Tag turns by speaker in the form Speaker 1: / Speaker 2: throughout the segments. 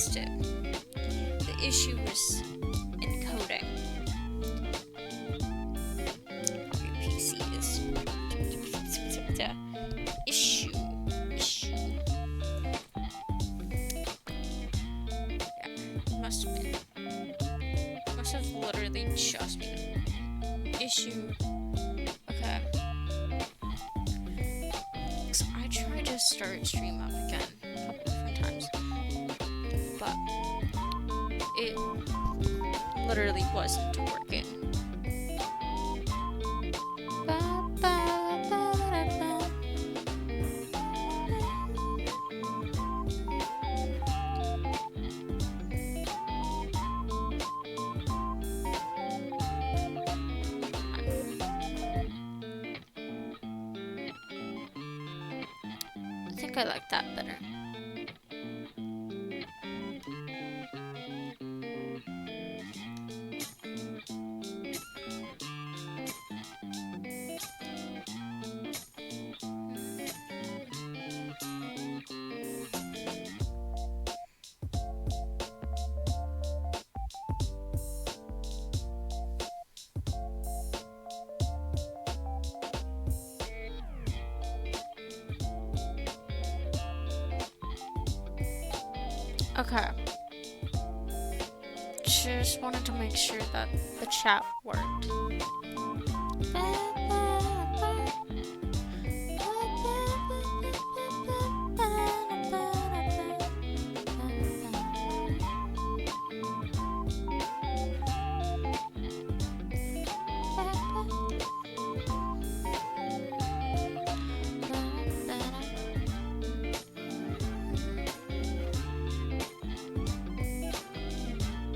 Speaker 1: fixed it. The issue was encoding. Your PC is issue. Yeah, it must have been. Must have literally just been issue. Okay. So I tried to start stream up again a couple different times, but it literally wasn't working. I think I like that better. Okay. Just wanted to make sure that the chat worked.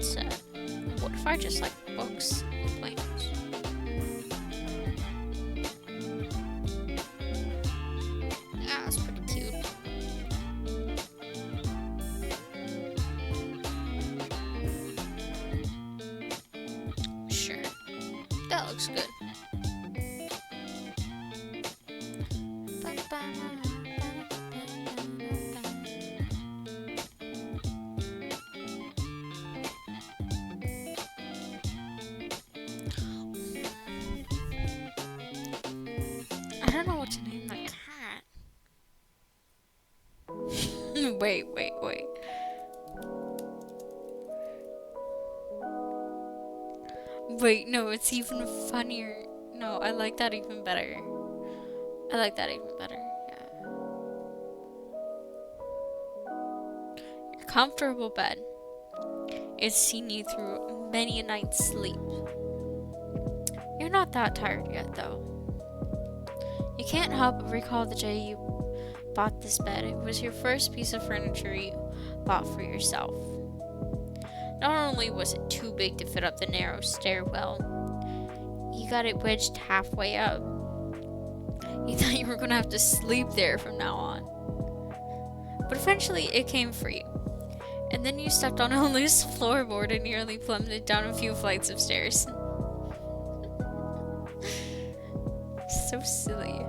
Speaker 1: So, what if I just like books and planes? Yeah, that's pretty cute. Sure. That looks good. I don't know what to name that cat. Wait. Wait, no, it's even funnier. No, I like that even better. Yeah. Your comfortable bed is seen you through many a night's sleep. You're not that tired yet, though. You can't help but recall the day you bought this bed. It was your first piece of furniture you bought for yourself. Not only was it too big to fit up the narrow stairwell, you got it wedged halfway up. You thought you were going to have to sleep there from now on. But eventually it came for you. And then you stepped on a loose floorboard and nearly plummeted down a few flights of stairs. So silly.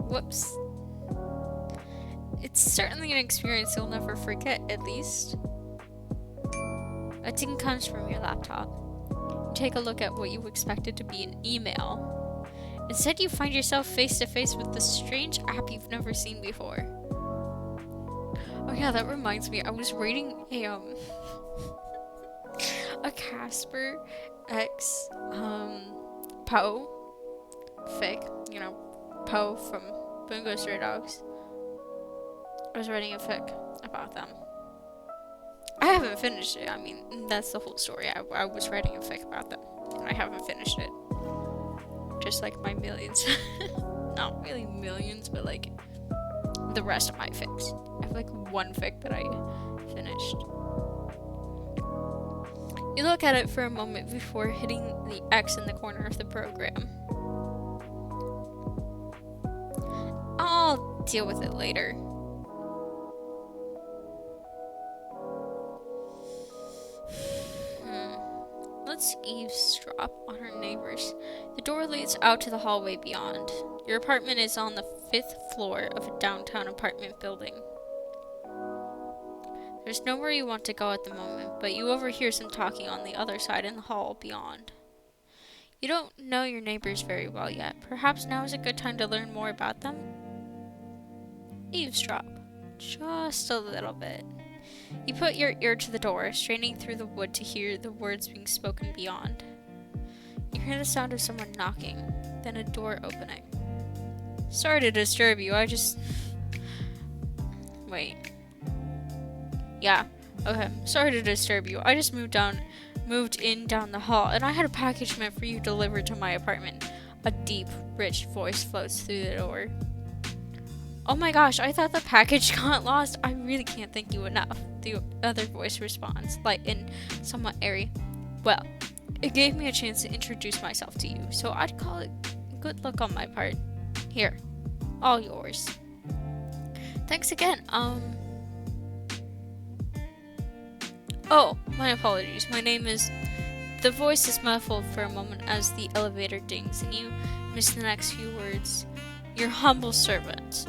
Speaker 1: Whoops. It's certainly an experience you'll never forget, at least. A ding comes from your laptop. You take a look at what you expected to be an email. Instead, you find yourself face to face with this strange app you've never seen before. Oh yeah, that reminds me. I was reading a Casper X Poe fic. You know, Poe from Bungo Stray Dogs. I was writing a fic about them. I haven't finished it. I mean, that's the whole story. I was writing a fic about them, and I haven't finished it. Just like my millions. Not really millions, but like the rest of my fics. I have like one fic that I finished. You look at it for a moment before hitting the X in the corner of the program. I'll deal with it later. Let's eavesdrop on our neighbors. The door leads out to the hallway beyond. Your apartment is on the 5th floor of a downtown apartment building. There's nowhere you want to go at the moment, but you overhear some talking on the other side in the hall beyond. You don't know your neighbors very well yet. Perhaps now is a good time to learn more about them? Eavesdrop. Just a little bit. You put your ear to the door, straining through the wood to hear the words being spoken beyond. You hear the sound of someone knocking, then a door opening. Sorry to disturb you, Wait. Yeah, okay. Sorry to disturb you. I just moved in down the hall, and I had a package meant for you delivered to my apartment. A deep, rich voice floats through the door. Oh my gosh, I thought the package got lost. I really can't thank you enough. The other voice responds, light and somewhat airy. Well, it gave me a chance to introduce myself to you, so I'd call it good luck on my part. Here, all yours. Thanks again. Oh, my apologies. My name is... The voice is muffled for a moment as the elevator dings, and you miss the next few words. Your humble servant.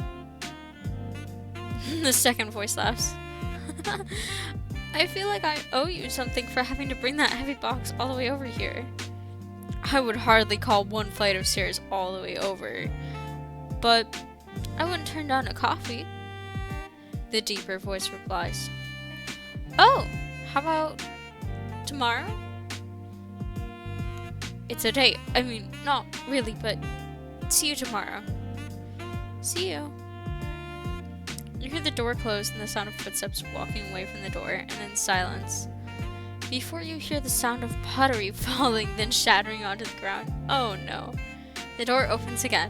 Speaker 1: The second voice laughs. I feel like I owe you something for having to bring that heavy box all the way over here. I would hardly call one flight of stairs all the way over, but I wouldn't turn down a coffee. The deeper voice replies. Oh, how about tomorrow? It's a date. I mean, not really, but see you tomorrow. See you. You hear the door close and the sound of footsteps walking away from the door, and then silence. Before you hear the sound of pottery falling, then shattering onto the ground. Oh no. The door opens again.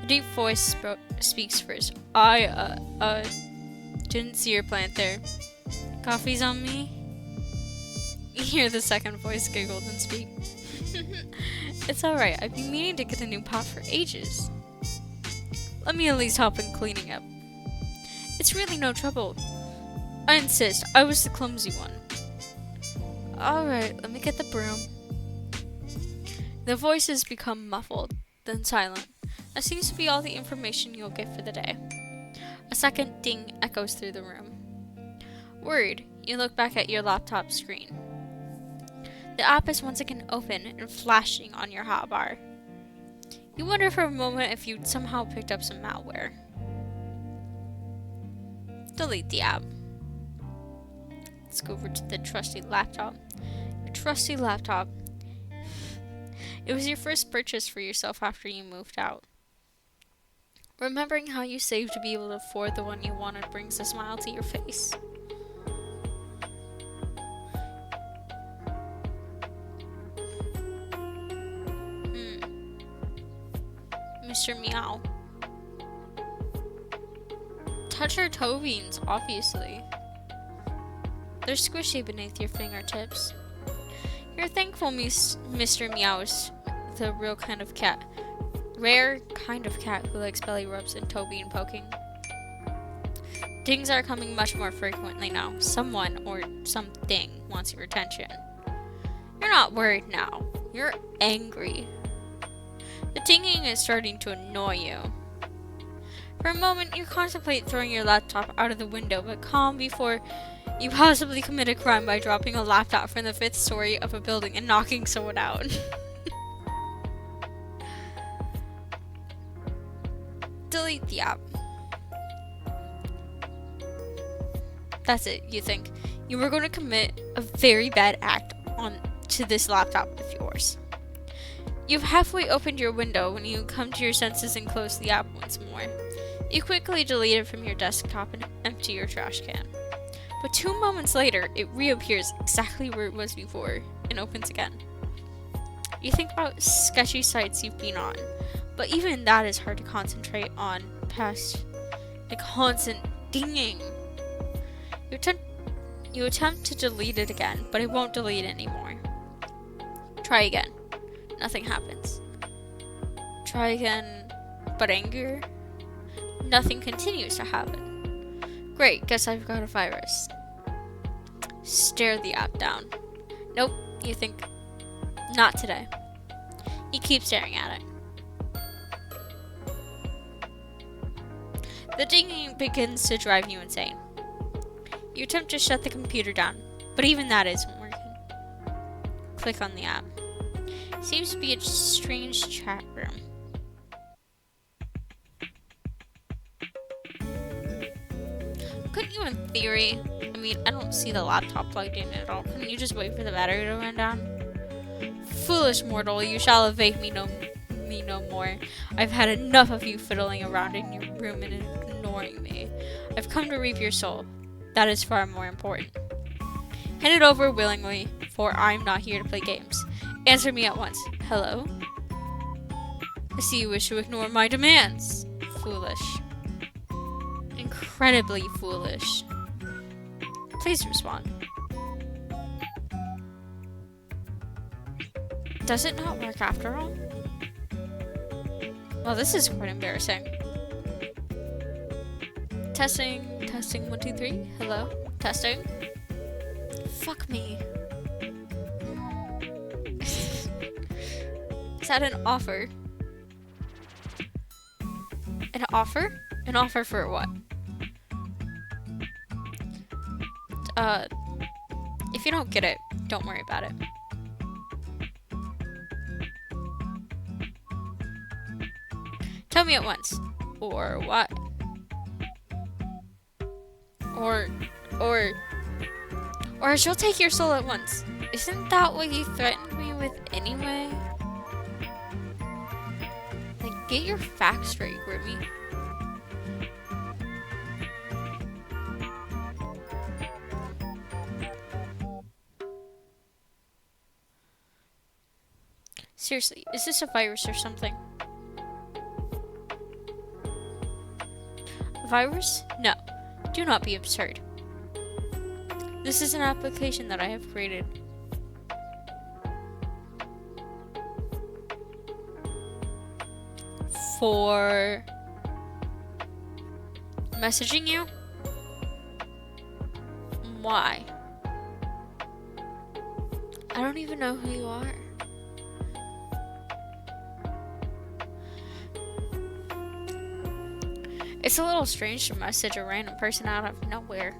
Speaker 1: The deep voice speaks first. I didn't see your plant there. Coffee's on me? You hear the second voice giggle and speak. It's alright, I've been meaning to get a new pot for ages. Let me at least help in cleaning up. It's really no trouble. I insist, I was the clumsy one. Alright, let me get the broom. The voices become muffled, then silent. That seems to be all the information you'll get for the day. A second ding echoes through the room. Worried, you look back at your laptop screen. The app is once again open and flashing on your hotbar. You wonder for a moment if you'd somehow picked up some malware. Delete the app. Let's go over to the trusty laptop. Your trusty laptop. It was your first purchase for yourself after you moved out. Remembering how you saved to be able to afford the one you wanted brings a smile to your face. Mr. Meow. Touch your toe beans, obviously. They're squishy beneath your fingertips. You're thankful Mr. Meow is the rare kind of cat who likes belly rubs and toe bean poking. Dings are coming much more frequently now. Someone or something wants your attention. You're not worried now. You're angry. The dinging is starting to annoy you. For a moment, you contemplate throwing your laptop out of the window, but calm before you possibly commit a crime by dropping a laptop from the 5th story of a building and knocking someone out. Delete the app. That's it, you think. You were going to commit a very bad act to this laptop of yours. You've halfway opened your window when you come to your senses and close the app once more. You quickly delete it from your desktop and empty your trash can. But 2 moments later, it reappears exactly where it was before and opens again. You think about sketchy sites you've been on, but even that is hard to concentrate on past the constant dinging. You attempt to delete it again, but it won't delete anymore. Try again. Nothing happens. Try again, but anger? Nothing continues to happen. Great, guess I've got a virus. Stare the app down. Nope, you think Not today. You keep staring at it. The dinging begins to drive you insane. You attempt to shut the computer down, but even that isn't working. Click on the app. Seems to be a strange chat room. Couldn't you, in theory, I mean, I don't see the laptop plugged in at all. Couldn't you just wait for the battery to run down? Foolish mortal, you shall evade me no more. I've had enough of you fiddling around in your room and ignoring me. I've come to reap your soul. That is far more important. Hand it over willingly, for I'm not here to play games. Answer me at once. Hello? I see you wish to ignore my demands. Foolish. Incredibly foolish. Please respond. Does it not work after all? Well, this is quite embarrassing. Testing, 1, 2, 3. Hello? Testing. Fuck me. Is that an offer? An offer? An offer for what? If you don't get it, don't worry about it. Tell me at once. Or what? Or she'll take your soul at once. Isn't that what you threatened me with anyway? Like, get your facts straight, Grimmy. Seriously, is this a virus or something? A virus? No. Do not be absurd. This is an application that I have created. For messaging you? Why? I don't even know who you are. It's a little strange to message a random person out of nowhere.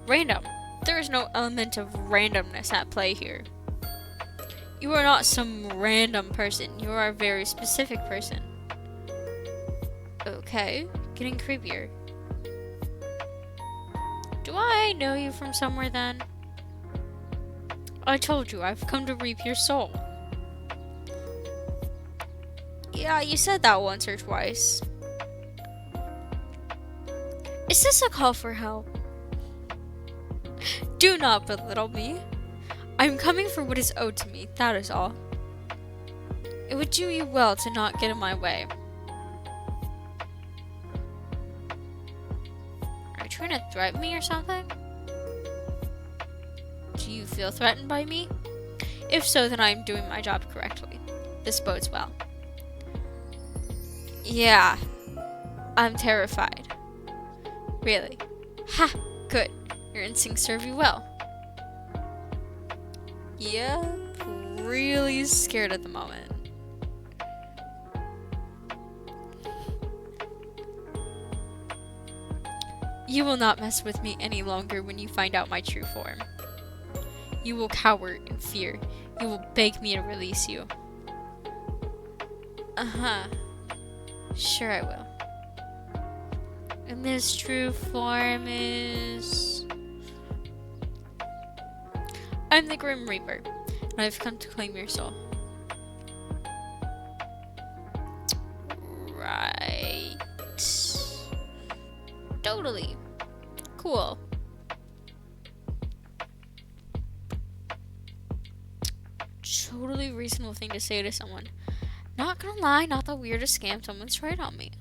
Speaker 1: Random. There is no element of randomness at play here. You are not some random person. You are a very specific person. Okay, getting creepier. Do I know you from somewhere then? I told you, I've come to reap your soul. Yeah, you said that once or twice. Is this a call for help? Do not belittle me. I'm coming for what is owed to me, that is all. It would do you well to not get in my way. Are you trying to threaten me or something? Do you feel threatened by me? If so, then I am doing my job correctly. This bodes well. Yeah, I'm terrified. Really? Ha! Good. Your instincts serve you well. Yeah, really scared at the moment. You will not mess with me any longer when you find out my true form. You will cower in fear. You will beg me to release you. Uh-huh. Sure I will. And this true form is... I'm the Grim Reaper, and I've come to claim your soul. Right. Totally. Cool. Totally reasonable thing to say to someone. Not gonna lie, not the weirdest scam. Someone's tried on me.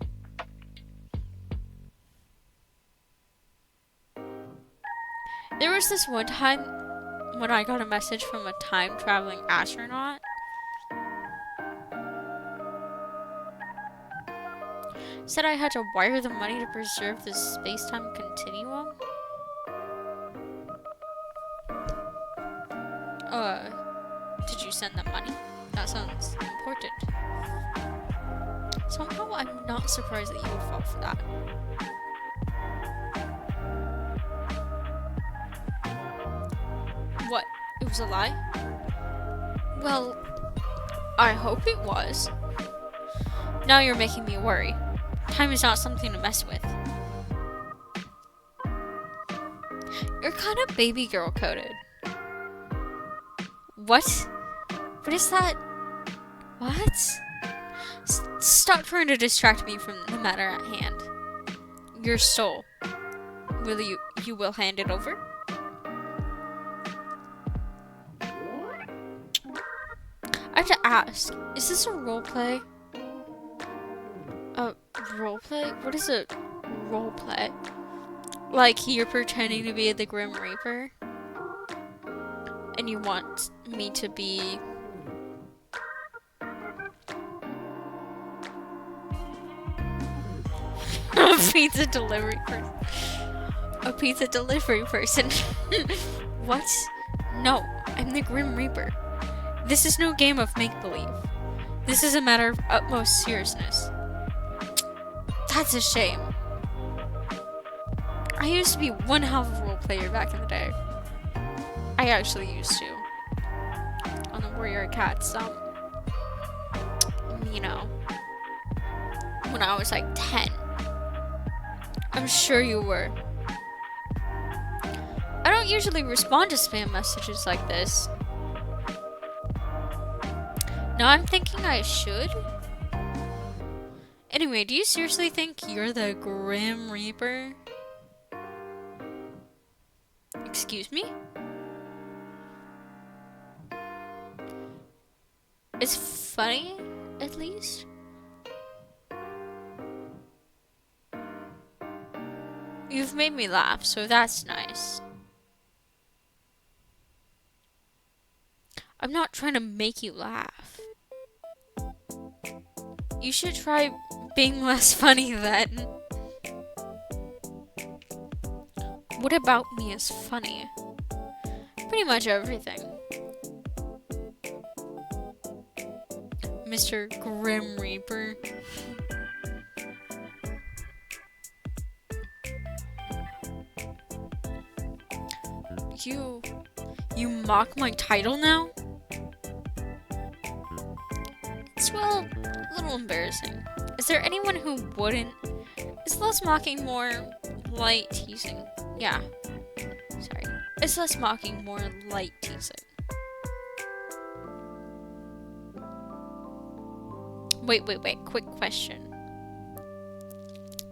Speaker 1: There was this one time when I got a message from a time-traveling astronaut. Said I had to wire the money to preserve the space-time continuum. Did you send them money? That sounds important. Somehow I'm not surprised that you would fall for that. What? It was a lie? Well, I hope it was. Now you're making me worry. Time is not something to mess with. You're kind of baby girl coded. What? What is that? What? Stop trying to distract me from the matter at hand. Your soul. Will you will hand it over? I have to ask, is this a roleplay? A roleplay? What is a roleplay? Like you're pretending to be the Grim Reaper? And you want me to be... a pizza delivery person. A pizza delivery person. What? No, I'm the Grim Reaper. This is no game of make-believe. This is a matter of utmost seriousness. That's a shame. I used to be one hell of a role player back in the day. I actually used to. On the Warrior Cats, you know, when I was like 10. I'm sure you were. I don't usually respond to spam messages like this. Now I'm thinking I should. Anyway, do you seriously think you're the Grim Reaper? Excuse me? It's funny, at least. You've made me laugh, so that's nice. I'm not trying to make you laugh. You should try being less funny then. What about me is funny? Pretty much everything. Mr. Grim Reaper. You mock my title now? It's, well, a little embarrassing. Is there anyone who wouldn't? Is less mocking, more light teasing? Yeah. Sorry. It's less mocking, more light teasing. Wait. Quick question.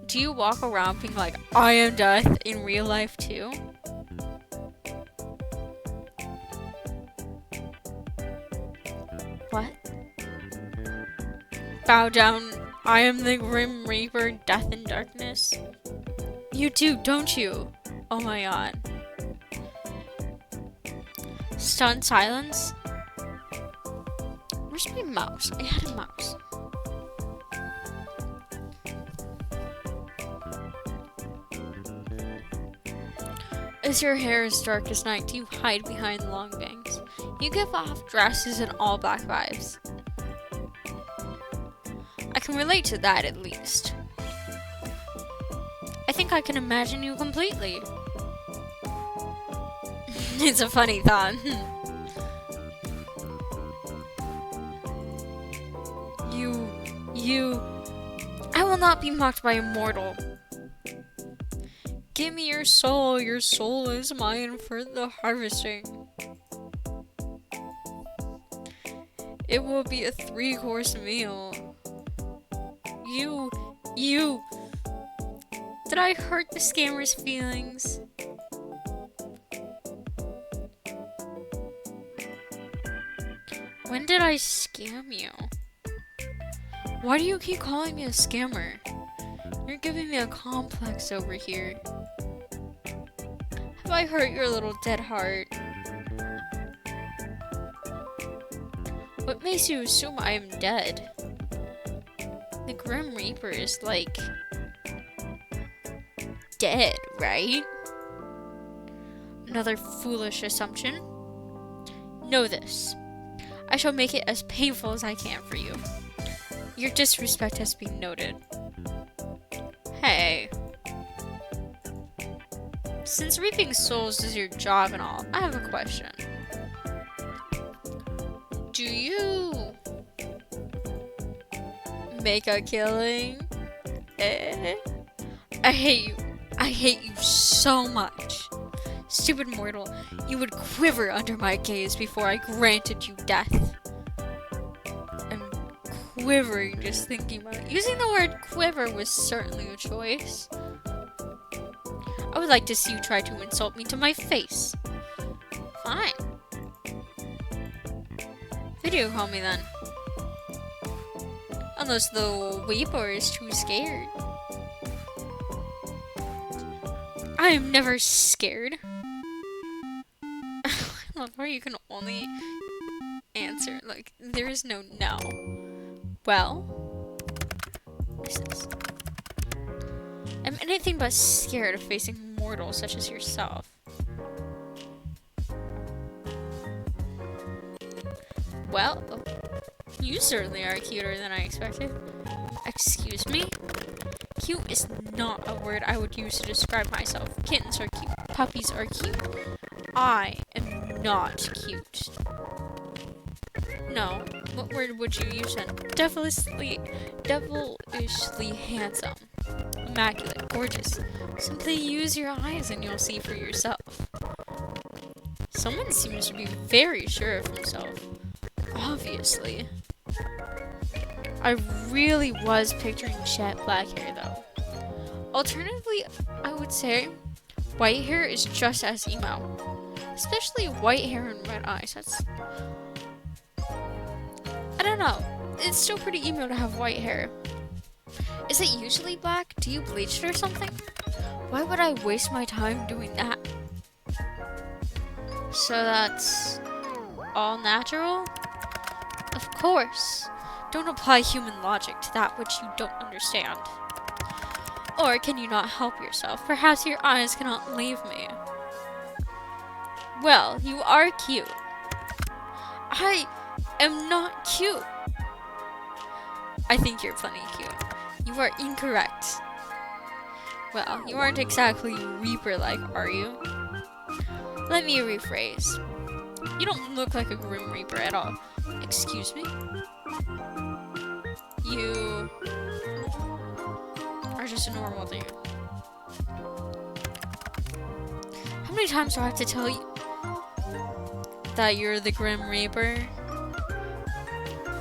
Speaker 1: Do you walk around being like, I am death in real life too? What? Bow down, I am the Grim Reaper, death and darkness. You do, don't you? Oh my god. Stunned silence? Where's my mouse? I had a mouse. Is your hair as dark as night? Do you hide behind long bangs? You give off dresses and all black vibes. I can relate to that at least. I think I can imagine you completely. It's a funny thought. I will not be mocked by a mortal. Give me your soul is mine for the harvesting. It will be a 3-course meal. You. Did I hurt the scammer's feelings? When did I scam you? Why do you keep calling me a scammer? You're giving me a complex over here. Have I hurt your little dead heart? What makes you assume I am dead? The Grim Reaper is like... dead, right? Another foolish assumption. Know this. I shall make it as painful as I can for you. Your disrespect has been noted. Hey. Since reaping souls is your job and all, I have a question. Do you make a killing? I hate you. I hate you so much. Stupid mortal, you would quiver under my gaze before I granted you death. I'm quivering just thinking about it. Using the word quiver was certainly a choice. I would like to see you try to insult me to my face. Fine. Video call me then. Unless the Weeper is too scared. I am never scared. I love how you can only answer, like, there is no no. Well, what is this? I'm anything but scared of facing mortals such as yourself. Well, you certainly are cuter than I expected. Excuse me? Cute is not a word I would use to describe myself. Kittens are cute. Puppies are cute. I am not cute. No. What word would you use then? Devilishly handsome. Immaculate. Gorgeous. Simply use your eyes and you'll see for yourself. Someone seems to be very sure of himself. Obviously. I really was picturing jet black hair though. Alternatively, I would say white hair is just as emo. Especially white hair and red eyes. That's... I don't know. It's still pretty emo to have white hair. Is it usually black? Do you bleach it or something? Why would I waste my time doing that? So that's all natural? Of course. Don't apply human logic to that which you don't understand. Or can you not help yourself? Perhaps your eyes cannot leave me. Well, you are cute. I am not cute. I think you're plenty cute. You are incorrect. Well, you aren't exactly Reaper-like, are you? Let me rephrase. You don't look like a Grim Reaper at all. Excuse me? You are just a normal dude. How many times do I have to tell you that you're the Grim Reaper?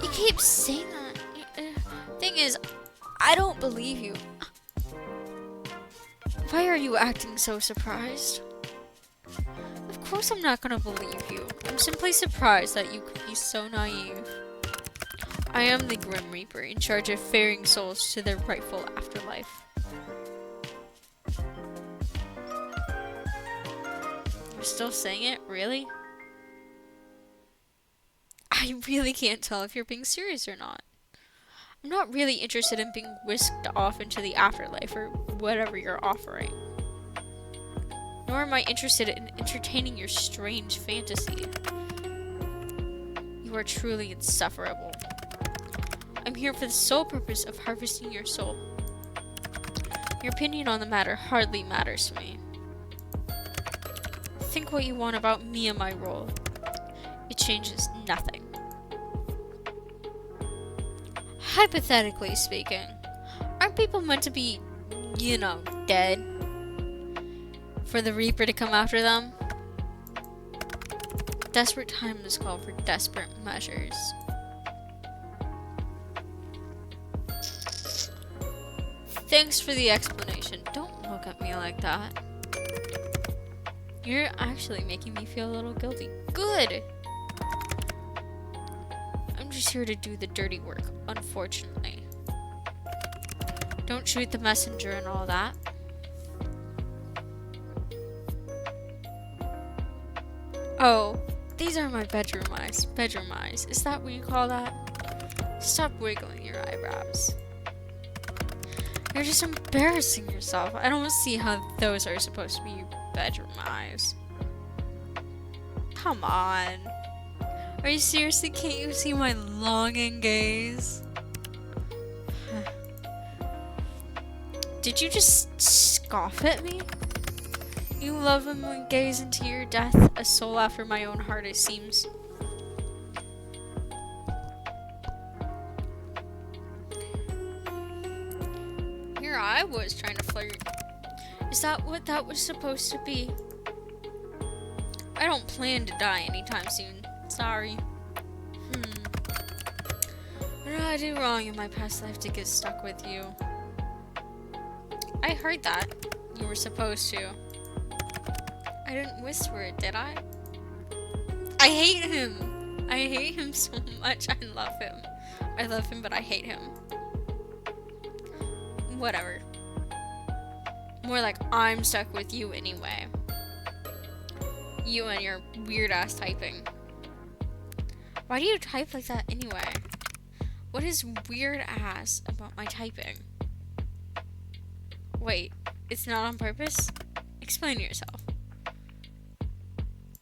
Speaker 1: You keep saying that. Thing is, I don't believe you. Why are you acting so surprised? Of course I'm not gonna believe you. I'm simply surprised that you could be so naive. I am the Grim Reaper, in charge of ferrying souls to their rightful afterlife. You're still saying it? Really? I really can't tell if you're being serious or not. I'm not really interested in being whisked off into the afterlife or whatever you're offering. Nor am I interested in entertaining your strange fantasy. You are truly insufferable. I'm here for the sole purpose of harvesting your soul. Your opinion on the matter hardly matters to me. Think what you want about me and my role. It changes nothing. Hypothetically speaking, aren't people meant to be, you know, dead? For the Reaper to come after them? Desperate times call for desperate measures. Thanks for the explanation. Don't look at me like that. You're actually making me feel a little guilty. Good! I'm just here to do the dirty work, unfortunately. Don't shoot the messenger and all that. Oh, these are my bedroom eyes. Bedroom eyes. Is that what you call that? Stop wiggling your eyebrows. You're just embarrassing yourself. I don't see how those are supposed to be your bedroom eyes. Come on. Are you seriously? Can't you see my longing gaze? Did you just scoff at me? You love him and gaze into your death, a soul after my own heart, it seems. Here I was trying to flirt. Is that what that was supposed to be? I don't plan to die anytime soon. Sorry. What did I do wrong in my past life to get stuck with you? I heard that. You were supposed to. I didn't whisper it, did I? I hate him! I hate him so much. I love him. I love him, but I hate him. Whatever. More like I'm stuck with you anyway. You and your weird ass typing. Why do you type like that anyway? What is weird ass about my typing? Wait, it's not on purpose? Explain yourself.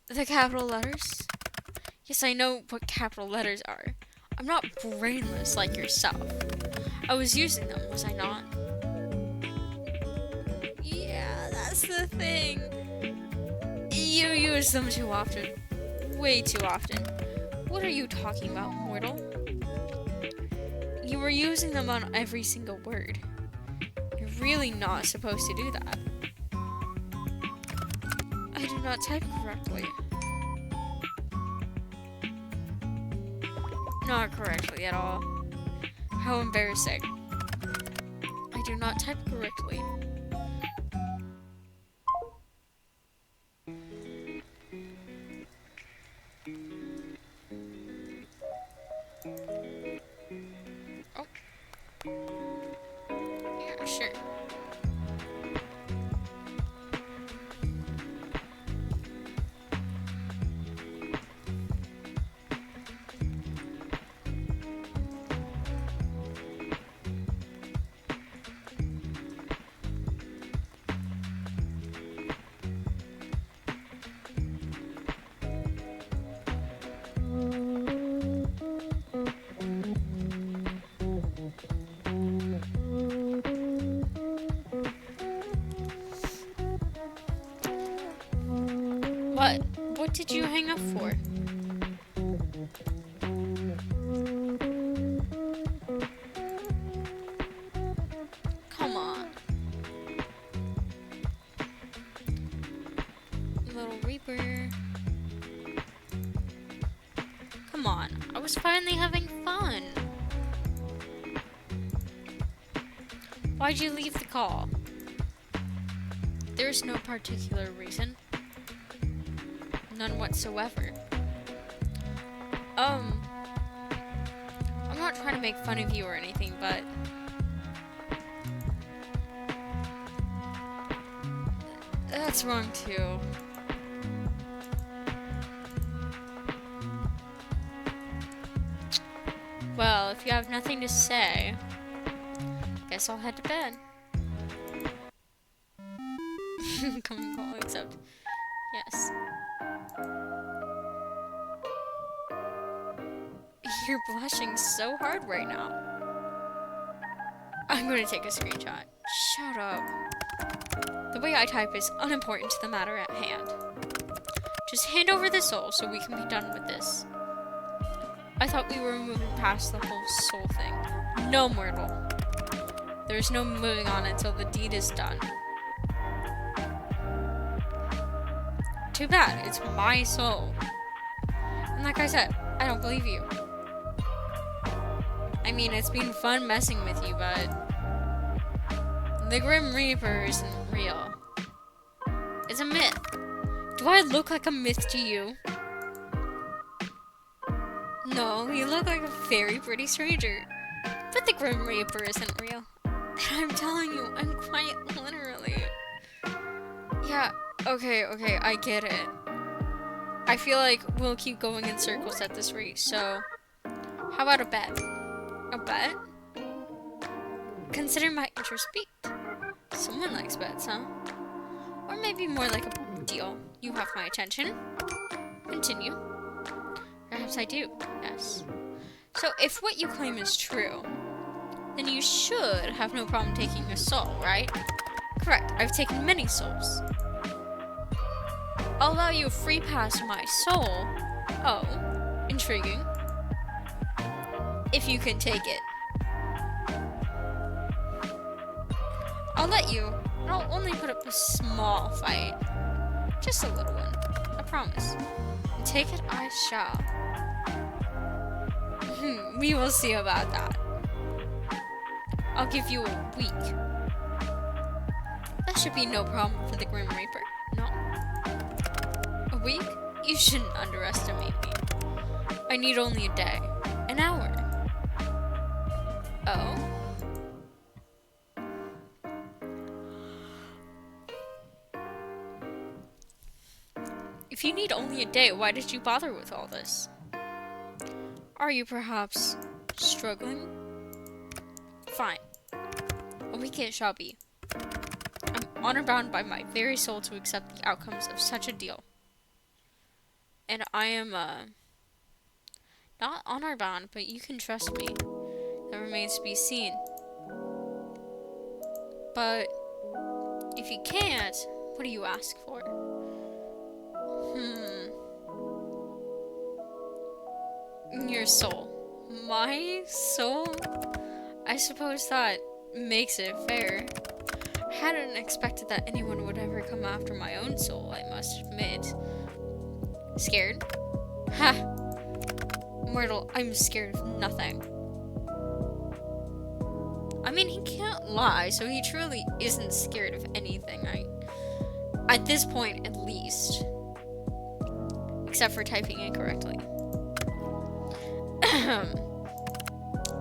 Speaker 1: The capital letters? Yes, I know what capital letters are. I'm not brainless like yourself. I was using them, was I not? Yeah, that's the thing. You use them too often. Way too often. What are you talking about, mortal? You were using them on every single word. You're really not supposed to do that. I do not type correctly. Not correctly at all. How embarrassing. I do not type correctly. Oh. Yeah, sure. What? What did you hang up for? Come on. Little Reaper. Come on. I was finally having fun. Why'd you leave the call? There's no particular reason. None whatsoever. I'm not trying to make fun of you or anything, but that's wrong too. Well, if you have nothing to say, guess I'll head to bed. Come and call, except yes. You're blushing so hard right now. I'm going to take a screenshot. Shut up. The way I type is unimportant to the matter at hand. Just hand over the soul so we can be done with this. I thought we were moving past the whole soul thing. No, mortal. There's no moving on until the deed is done. Too bad. It's my soul. And like I said, I don't believe you. I mean, it's been fun messing with you, but the Grim Reaper isn't real. It's a myth. Do I look like a myth to you? No, you look like a very pretty stranger. But the Grim Reaper isn't real. And I'm telling you, I'm quite literally. Yeah, okay, I get it. I feel like we'll keep going in circles at this rate, so how about a bet? A bet? Consider my interest piqued. Someone likes bets, huh? Or maybe more like a deal. You have my attention. Continue. Perhaps I do, yes. So if what you claim is true, then you should have no problem taking a soul, right? Correct, I've taken many souls. I'll allow you a free pass to my soul. Oh, intriguing. If you can take it. I'll let you, and I'll only put up a small fight. Just a little one, I promise. And take it I shall. We will see about that. I'll give you a week. That should be no problem for the Grim Reaper, no? A week? You shouldn't underestimate me. I need only a day. An hour. Oh? If you need only a day, why did you bother with all this? Are you perhaps struggling? Fine. A week it shall be. I'm honor-bound by my very soul to accept the outcomes of such a deal. And I am, not honor-bound, but you can trust me. That remains to be seen. But, if you can't, what do you ask for? Your soul. My soul? I suppose that makes it fair. I hadn't expected that anyone would ever come after my own soul, I must admit. Scared? Ha! Mortal, I'm scared of nothing. I mean, he can't lie, so he truly isn't scared of anything, at this point, at least. Except for typing incorrectly.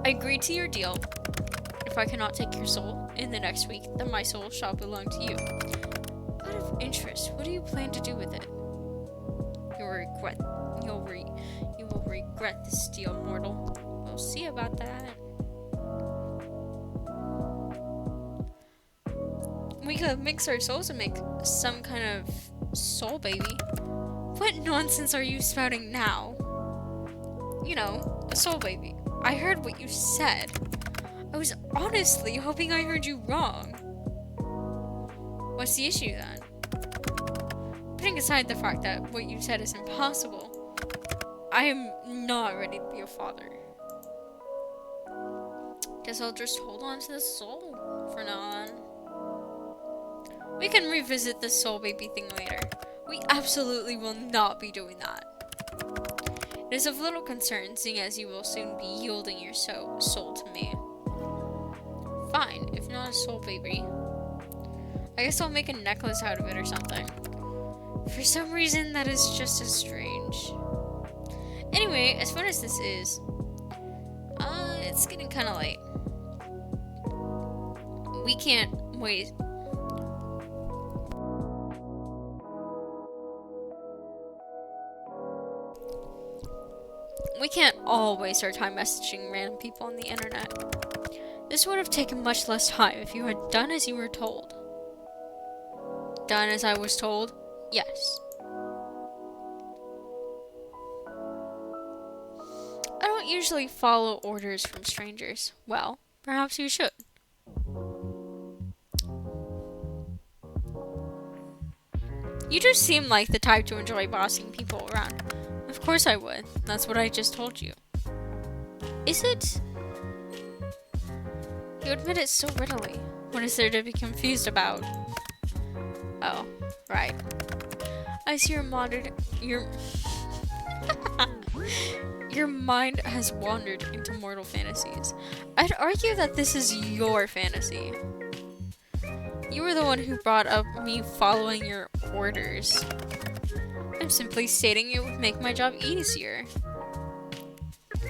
Speaker 1: I agreed to your deal. If I cannot take your soul in the next week, then my soul shall belong to you. Out of interest, what do you plan to do with it? You will regret this deal, mortal. We'll see about that. We could mix our souls and make some kind of soul baby. What nonsense are you spouting now? You know, a soul baby. I heard what you said. I was honestly hoping I heard you wrong. What's the issue then? Putting aside the fact that what you said is impossible, I am not ready to be a father. Guess I'll just hold on to the soul for now on. We can revisit the soul baby thing later. We absolutely will not be doing that. It is of little concern, seeing as you will soon be yielding your soul to me. Fine, if not a soul baby. I guess I'll make a necklace out of it or something. For some reason, that is just as strange. Anyway, as fun as this is, it's getting kind of late. We can't wait. We can't all waste our time messaging random people on the internet. This would have taken much less time if you had done as you were told. Done as I was told? Yes. I don't usually follow orders from strangers. Well, perhaps you should. You do seem like the type to enjoy bossing people around. Of course I would. That's what I just told you. Is it? You admit it so readily. What is there to be confused about? Oh, right. I see your mind has wandered into mortal fantasies. I'd argue that this is your fantasy. You were the one who brought up me following your orders. I'm simply stating it would make my job easier.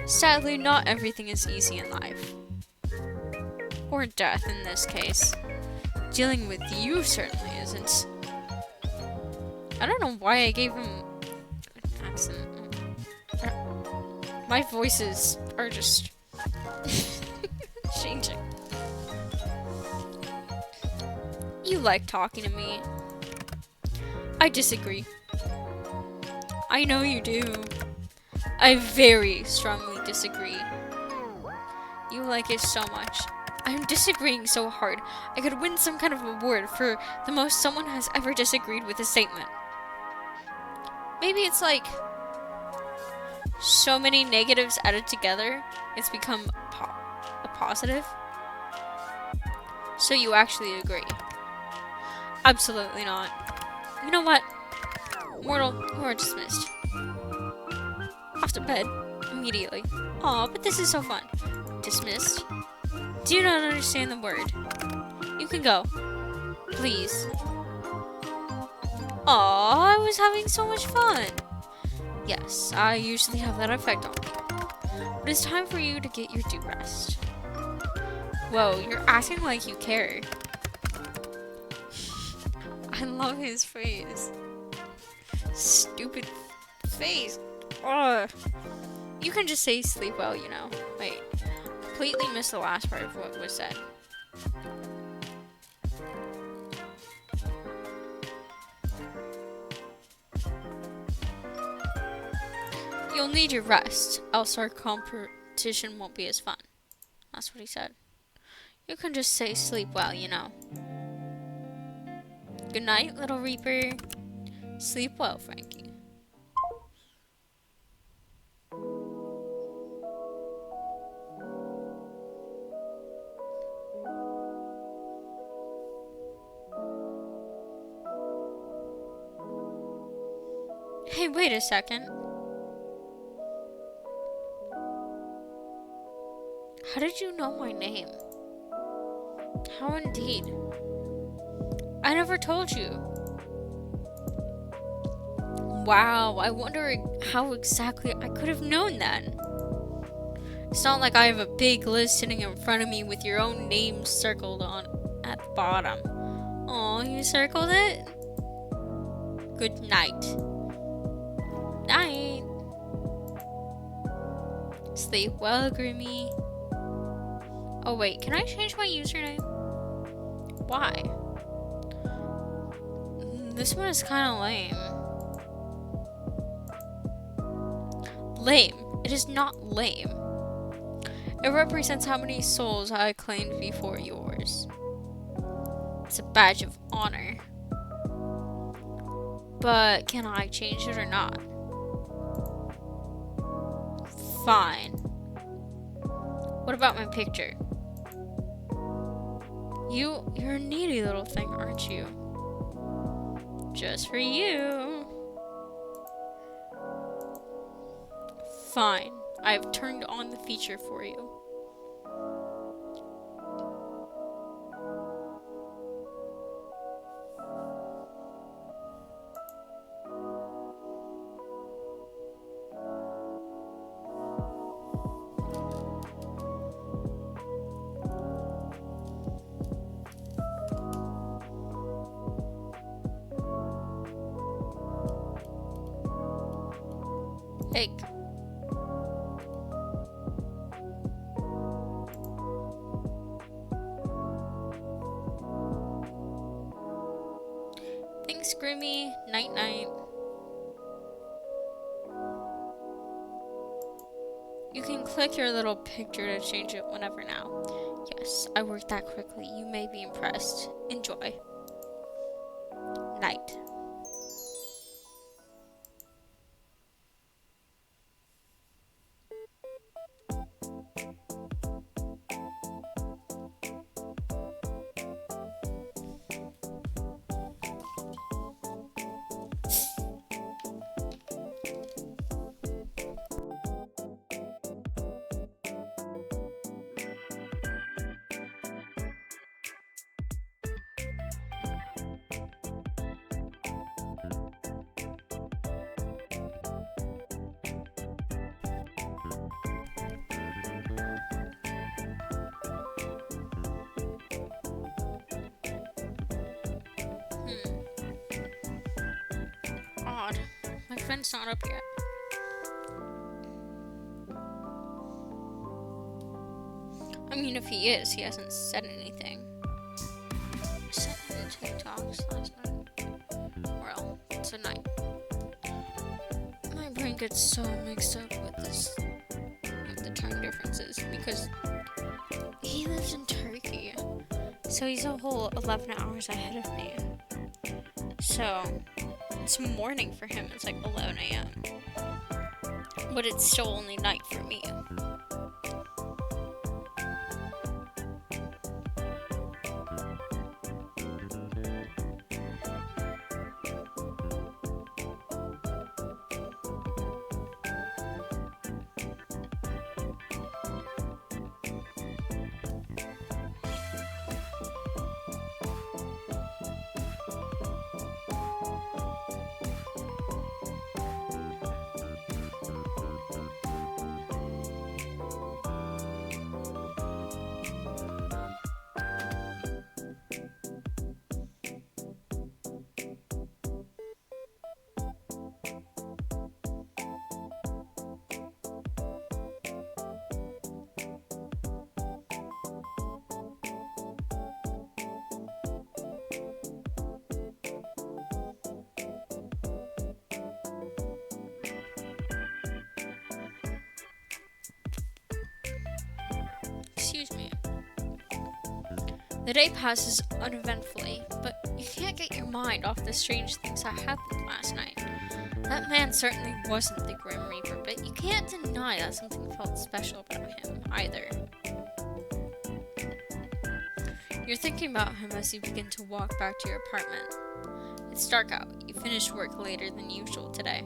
Speaker 1: Sadly, not everything is easy in life. Or death, in this case. Dealing with you certainly isn't. I don't know why I gave him an accent. My voices are just changing. You like talking to me. I disagree. I know you do. I very strongly disagree. You like it so much. I'm disagreeing so hard. I could win some kind of award for the most someone has ever disagreed with a statement. Maybe it's like so many negatives added together, it's become a positive. So you actually agree? Absolutely not. You know what? Mortal, you are dismissed. Off to bed. Immediately. Aw, but this is so fun. Dismissed? Do you not understand the word? You can go. Please. Aw, I was having so much fun. Yes, I usually have that effect on people. But it's time for you to get your due rest. Whoa, you're acting like you care. I love his face. Stupid face. Ugh. You can just say sleep well, you know. Wait, completely missed the last part of what was said. You'll need your rest, else our competition won't be as fun. That's what he said. You can just say sleep well, you know. Good night, little Reaper. Sleep well, Frankie. Hey, wait a second. How did you know my name? How indeed? I never told you. Wow, I wonder how exactly I could have known then. It's not like I have a big list sitting in front of me with your own name circled on at the bottom. Oh, you circled it? Good night. Night. Sleep well, Grimmy. Oh wait, can I change my username? Why? This one is kind of lame. Lame. It is not lame. It represents how many souls I claimed before yours. It's a badge of honor. But can I change it or not? Fine. What about my picture? You're a needy little thing, aren't you? Just for you. Fine. I've turned on the feature for you. Egg. Thanks, Grimmy. Night night. You can click your little picture to change it whenever now. Yes, I worked that quickly. You may be impressed. Enjoy. Night. Odd. My friend's not up yet. I mean, if he is, he hasn't said anything. I sent him TikToks last night. Well, tonight. My brain mind gets so mixed up with the time differences because he lives in Turkey, so he's a whole 11 hours ahead of me. So it's morning for him. It's like 11 a.m. But it's still only night for me. Excuse me. The day passes uneventfully, but you can't get your mind off the strange things that happened last night. That man certainly wasn't the Grim Reaper, but you can't deny that something felt special about him, either. You're thinking about him as you begin to walk back to your apartment. It's dark out. You finished work later than usual today.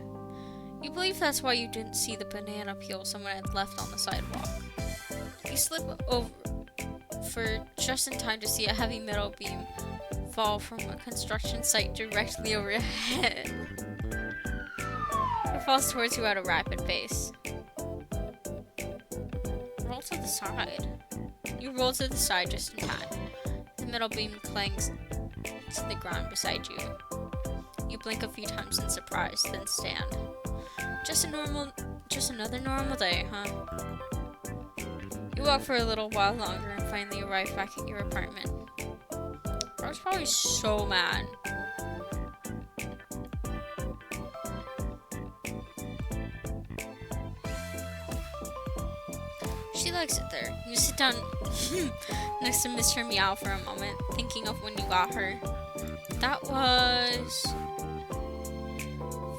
Speaker 1: You believe that's why you didn't see the banana peel someone had left on the sidewalk. You slip over for just in time to see a heavy metal beam fall from a construction site directly over your head. It falls towards you at a rapid pace. Roll to the side. You roll to the side just in time. The metal beam clangs to the ground beside you. You blink a few times in surprise, then stand. Just another normal day, huh? You walk for a little while longer and finally arrive back at your apartment. I was probably so mad. She likes it there. You sit down next to Mr. Meow for a moment, thinking of when you got her. That was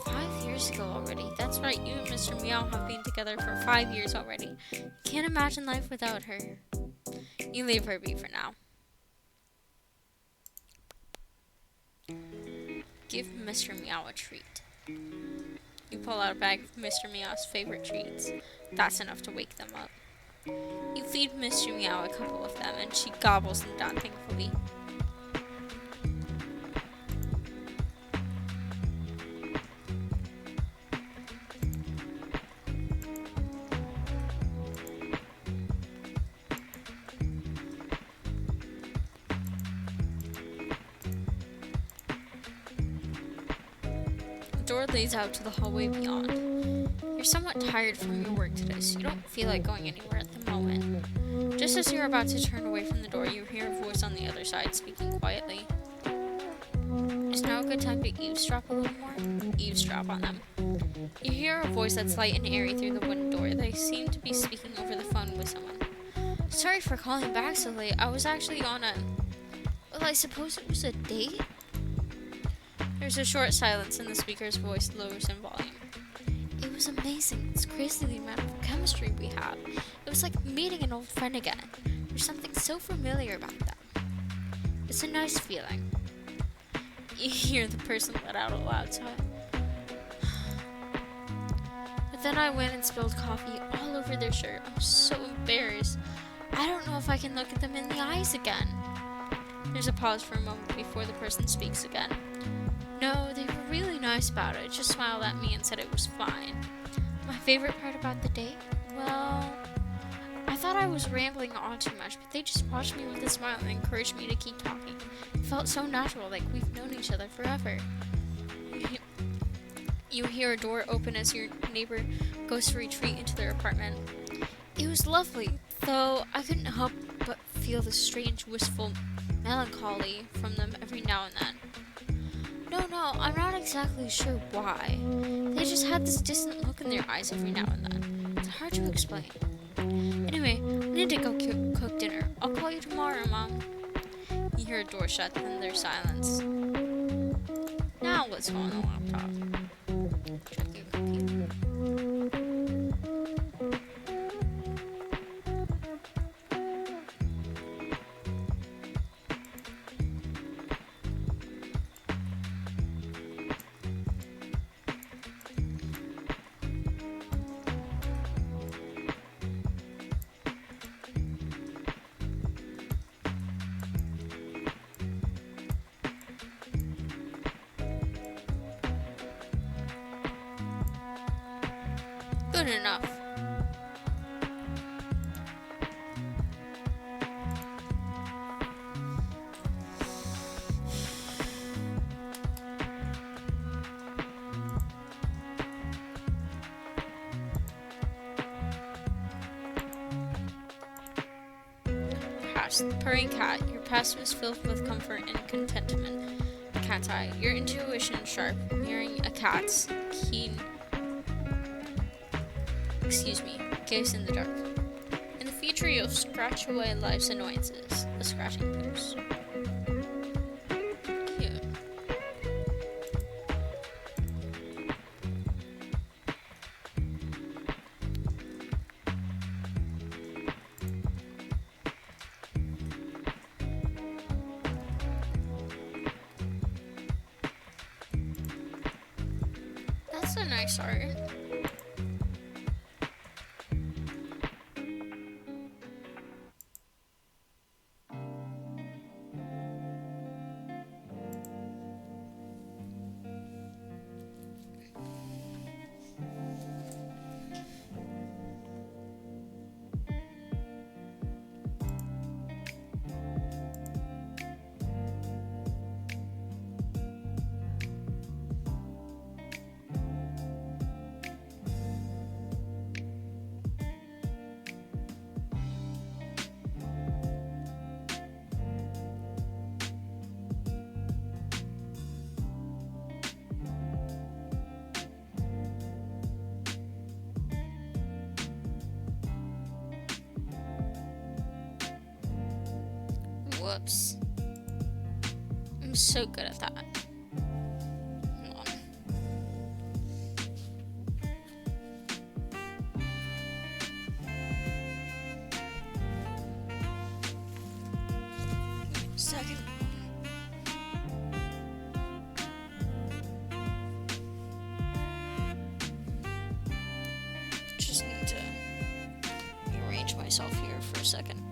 Speaker 1: 5 years ago already. That's right, you and Mr. Meow have been together for 5 years already. Can't imagine life without her. You leave her be for now. Give Mr. Meow a treat. You pull out a bag of Mr. Meow's favorite treats. That's enough to wake them up. You feed Mr. Meow a couple of them, and she gobbles them down thankfully. The door leads out to the hallway beyond. You're somewhat tired from your work today, so you don't feel like going anywhere at the moment. Just as you're about to turn away from the door, you hear a voice on the other side speaking quietly. Is now a good time to eavesdrop a little more? Eavesdrop on them. You hear a voice that's light and airy through the wooden door. They seem to be speaking over the phone with someone. Sorry for calling back so late. I was actually on a... Well, I suppose it was a date? There's a short silence and the speaker's voice lowers in volume. It was amazing. It's crazy the amount of chemistry we have. It was like meeting an old friend again. There's something so familiar about that. It's a nice feeling. You hear the person let out a loud sigh. But then I went and spilled coffee all over their shirt. I'm so embarrassed. I don't know if I can look at them in the eyes again. There's a pause for a moment before the person speaks again. No, they were really nice about it. Just smiled at me and said it was fine. My favorite part about the date? Well, I thought I was rambling on too much, but they just watched me with a smile and encouraged me to keep talking. It felt so natural, like we've known each other forever. You hear a door open as your neighbor goes to retreat into their apartment. It was lovely, though I couldn't help but feel the strange, wistful melancholy from them every now and then. No, know, I'm not exactly sure why. They just had this distant look in their eyes every now and then. It's hard to explain. Anyway, I need to go cook dinner. I'll call you tomorrow, Mom. You hear a door shut, then there's silence. Now let's go on the laptop. Check your computer. Good enough. Purring cat, your past was filled with comfort and contentment. Cat's eye, your intuition sharp, mirroring a cat's keen gaze in the dark. In the future, you'll scratch away life's annoyances. The scratching post. Cute. That's a nice art. Whoops. I'm so good at that. Hold on. Second. Just need to rearrange myself here for a second.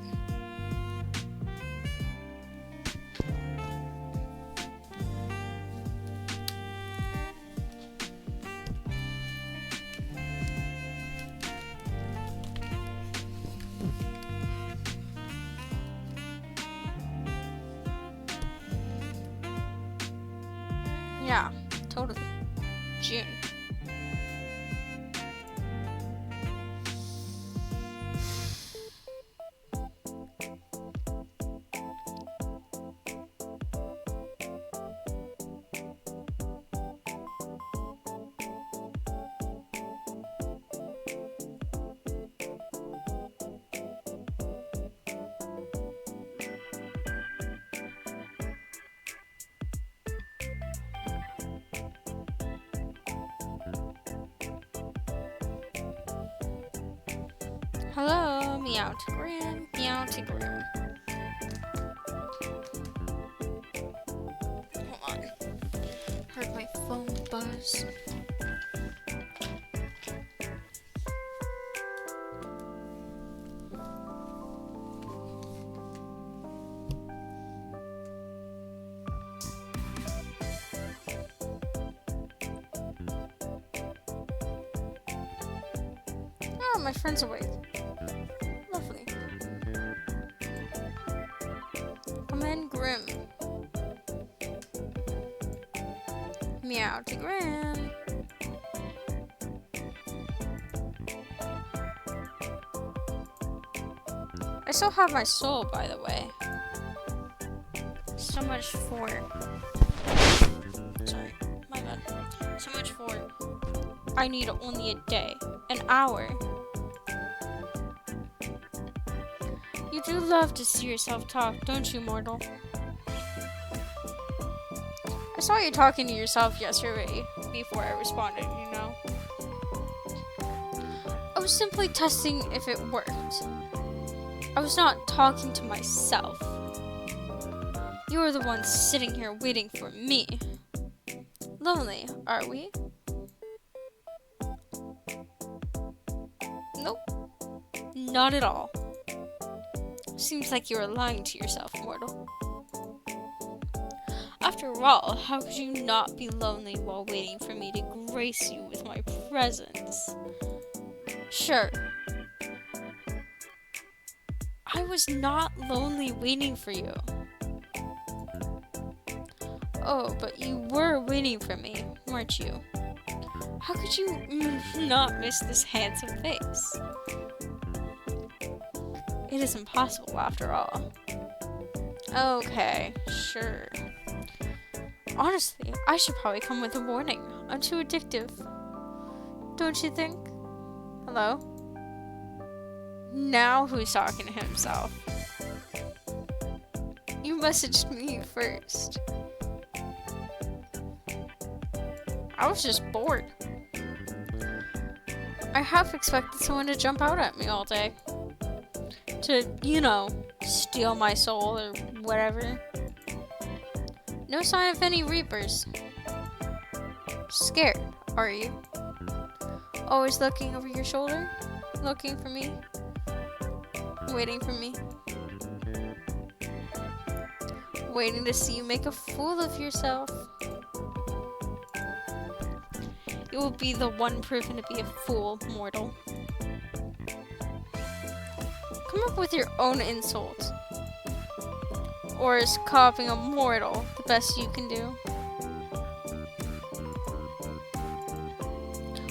Speaker 1: Yeah, totally. June. Hello, meow to Grim, meow to Grim. Hold on. Heard my phone buzz. Oh, my friend's awake. Lovely. Come in, Grim. Meow to Grim. I still have my soul, by the way. So much for... Sorry. I need only a day, an hour. You do love to see yourself talk, don't you, mortal? I saw you talking to yourself yesterday before I responded, you know. I was simply testing if it worked. I was not talking to myself. You are the one sitting here waiting for me. Lonely, are we? Nope. Not at all. Seems like you are lying to yourself, mortal. After all, how could you not be lonely while waiting for me to grace you with my presence? Sure. I was not lonely waiting for you. Oh, but you were waiting for me, weren't you? How could you not miss this handsome face? It is impossible after all. Okay, sure. Honestly, I should probably come with a warning. I'm too addictive. Don't you think? Hello? Now who's talking to himself? You messaged me first. I was just bored. I half expected someone to jump out at me all day. To, you know, steal my soul or whatever. No sign of any reapers. Scared, are you? Always looking over your shoulder? Looking for me? Waiting for me? Waiting to see you make a fool of yourself? You will be the one proven to be a fool, mortal. Come up with your own insult. Or is copying a mortal the best you can do?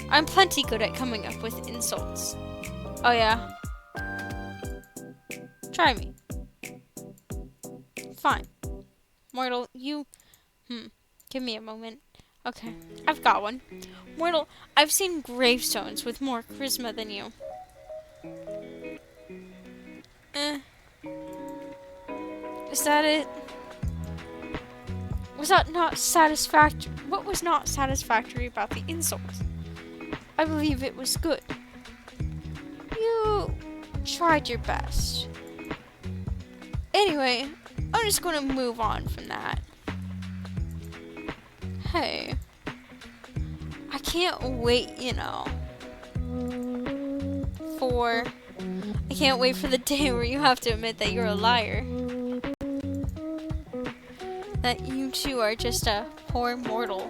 Speaker 1: I'm plenty good at coming up with insults. Oh yeah? Try me. Fine. Mortal, you... Give me a moment. Okay, I've got one. Mortal, I've seen gravestones with more charisma than you. Is that it? Was that not satisfactory? What was not satisfactory about the insult? I believe it was good. You tried your best. Anyway, I'm just going to move on from that. Hey, I can't wait, you know, I can't wait for the day where you have to admit that you're a liar. That you too are just a poor mortal.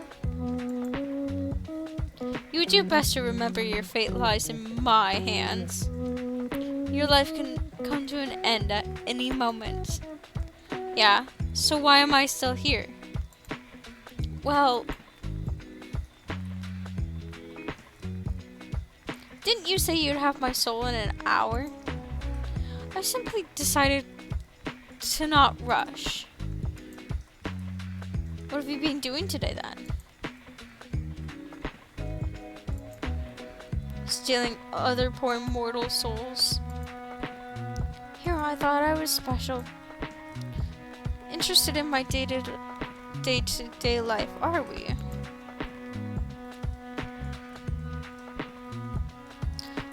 Speaker 1: You would do best to remember your fate lies in my hands. Your life can come to an end at any moment. Yeah, so why am I still here? Well, didn't you say you'd have my soul in an hour? I simply decided to not rush. What have you been doing today then? Stealing other poor mortal souls. Here I thought I was special. Interested in my day-to-day life, are we?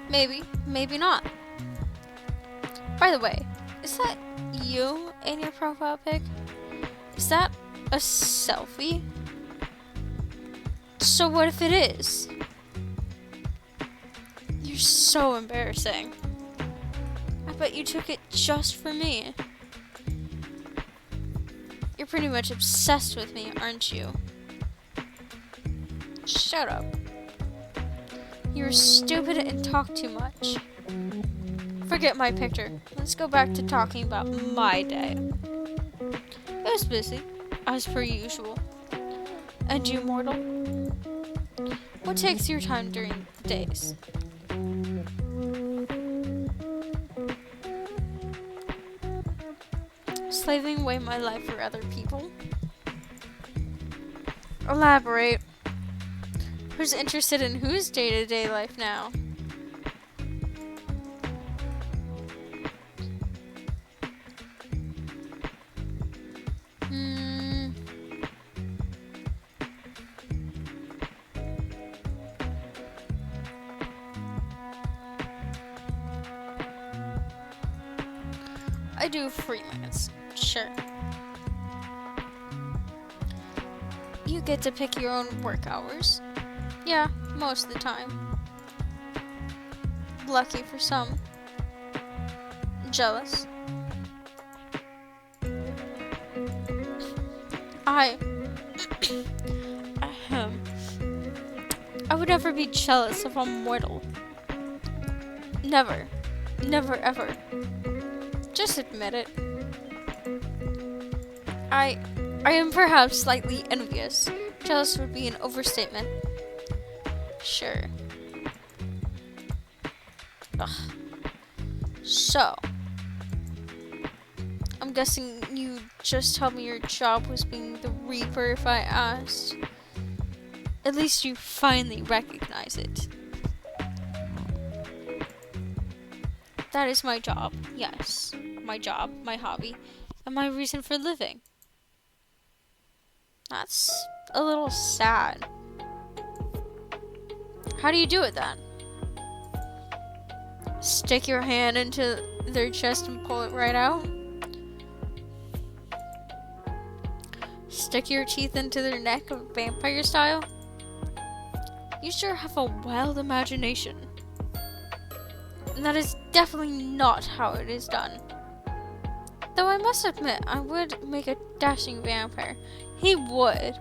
Speaker 1: Maybe, maybe not. By the way, is that you in your profile pic? Is that a selfie? So what if it is? You're so embarrassing. I bet you took it just for me. You're pretty much obsessed with me, aren't you? Shut up. You're stupid and talk too much. Forget my picture. Let's go back to talking about my day. It was busy, as per usual. And you, mortal? What takes your time during the days? Slaving away my life for other people? Elaborate. Who's interested in whose day-to-day life now? I do freelance. Sure. You get to pick your own work hours. Yeah, most of the time. Lucky for some. Jealous. I would never be jealous of a mortal. Never. Never ever. Just admit it. I am perhaps slightly envious. Jealous would be an overstatement. Sure. Ugh. So, I'm guessing you just told me your job was being the Reaper if I asked. At least you finally recognize it. That is my job, yes. My job, my hobby, and my reason for living. That's a little sad. How do you do it then? Stick your hand into their chest and pull it right out? Stick your teeth into their neck, vampire style? You sure have a wild imagination. And that is definitely not how it is done. Though I must admit, I would make a dashing vampire. He would.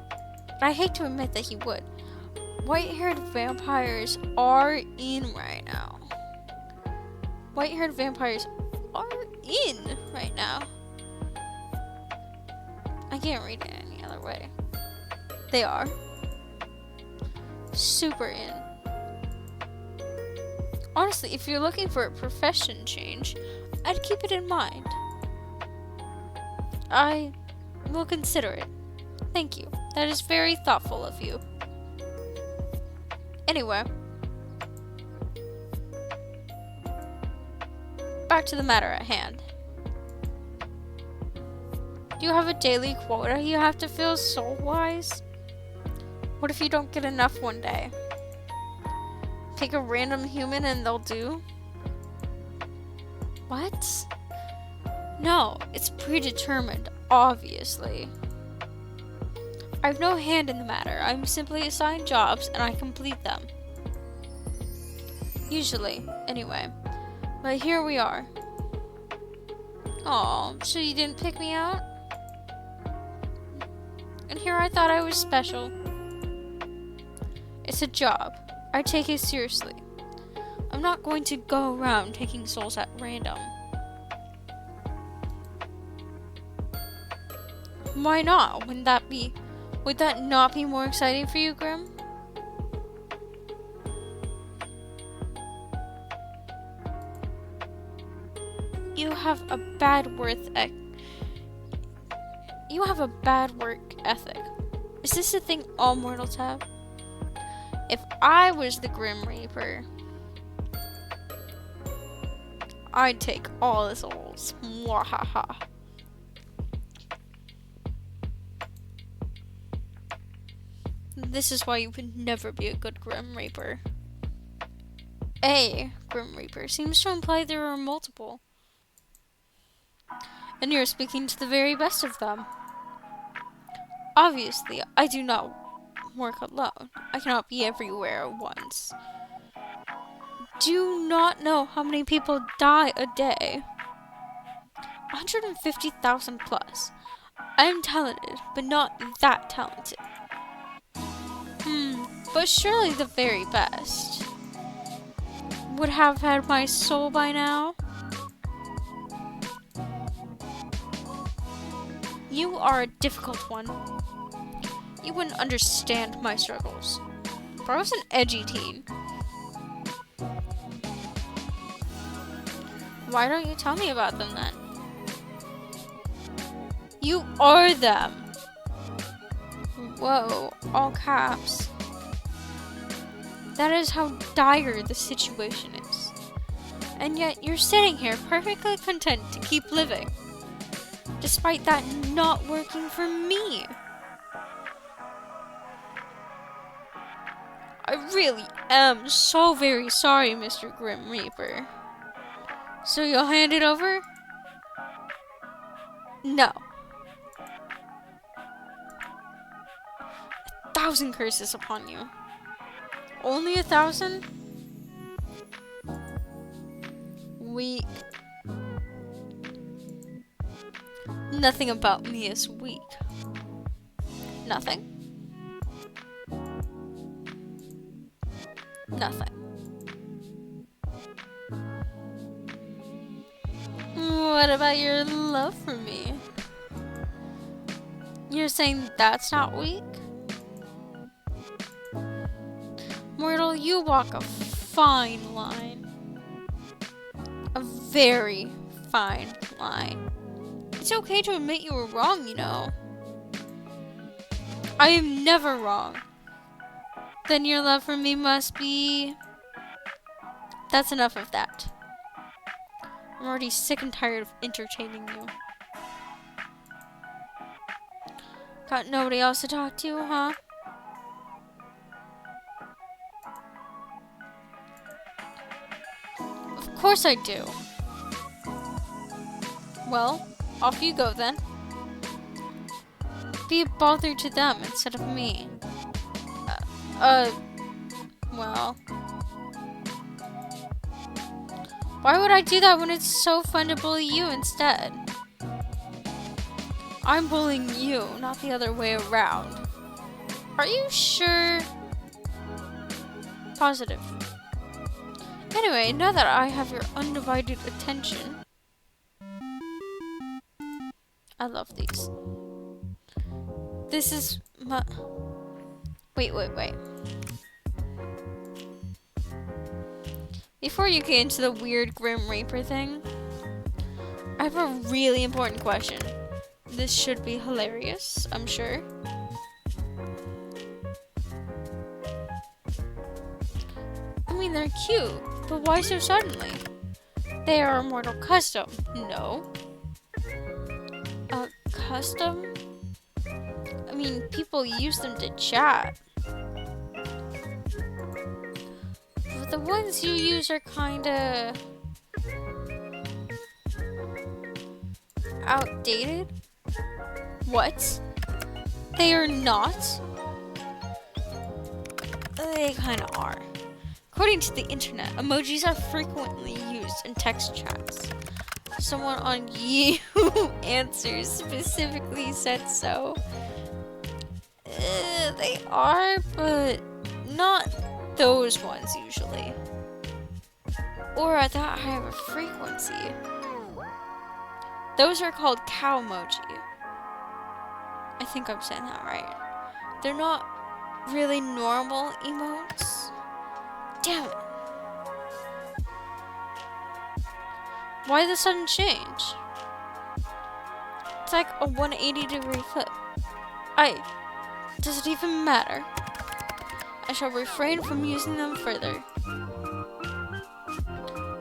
Speaker 1: But I hate to admit that he would. White-haired vampires are in right now. White-haired vampires are in right now. I can't read it any other way. They are. Super in. Honestly, if you're looking for a profession change, I'd keep it in mind. I will consider it. Thank you. That is very thoughtful of you. Anyway. Back to the matter at hand. Do you have a daily quota you have to fill soul-wise? What if you don't get enough one day? Pick a random human and they'll do? What? No, it's predetermined, obviously. I have no hand in the matter. I'm simply assigned jobs and I complete them. Usually, anyway. But here we are. Aw, so you didn't pick me out? And here I thought I was special. It's a job. I take it seriously. I'm not going to go around taking souls at random. Why not? Would that not be more exciting for you, Grim? You have a bad work ethic. Is this a thing all mortals have? If I was the Grim Reaper, I'd take all the souls. Mwahaha. This is why you would never be a good Grim Reaper. A Grim Reaper seems to imply there are multiple. And you're speaking to the very best of them. Obviously, I do not work alone. I cannot be everywhere at once. Do you not know how many people die a day? 150,000 plus. I'm talented, but not that talented. But surely the very best would have had my soul by now. You are a difficult one. You wouldn't understand my struggles. But I was an edgy teen. Why don't you tell me about them then? You are them. Whoa, all caps. That is how dire the situation is. And yet you're sitting here perfectly content to keep living, despite that not working for me. I really am so very sorry, Mr. Grim Reaper. So you'll hand it over? No. 1,000 curses upon you. Only 1,000? Weak. Nothing about me is weak. Nothing. Nothing. What about your love for me? You're saying that's not weak? Mortal, you walk a fine line. A very fine line. It's okay to admit you were wrong, you know. I am never wrong. Then your love for me must be... That's enough of that. I'm already sick and tired of entertaining you. Got nobody else to talk to, huh? Of course I do. Well, off you go then. Be a bother to them instead of me. Well. Why would I do that when it's so fun to bully you instead? I'm bullying you, not the other way around. Are you sure? Positive. Anyway, now that I have your undivided attention... I love these. This is my... Wait. Before you get into the weird Grim Reaper thing, I have a really important question. This should be hilarious, I'm sure. I mean, they're cute, but why so suddenly? They are immortal custom. No. A custom? I mean, people use them to chat. But the ones you use are kinda... outdated? What? They are not? They kinda are. According to the internet, emojis are frequently used in text chats. Someone on You Answers specifically said so. They are, but not those ones usually. Or at that high of a frequency. Those are called cow emoji. I think I'm saying that right. They're not really normal emotes. Damn it. Why the sudden change? It's like a 180-degree flip. Does it even matter? I shall refrain from using them further.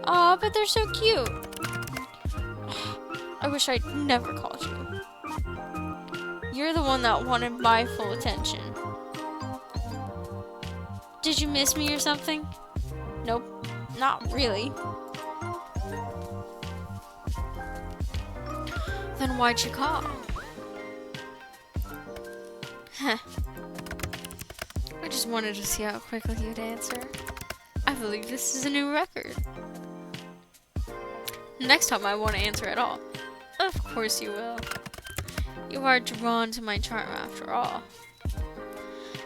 Speaker 1: Aw, but they're so cute. I wish I'd never called you. You're the one that wanted my full attention. Did you miss me or something? Nope, not really. Then why'd you call? Heh. I just wanted to see how quickly you'd answer. I believe this is a new record. Next time I won't answer at all. Of course you will. You are drawn to my charm after all.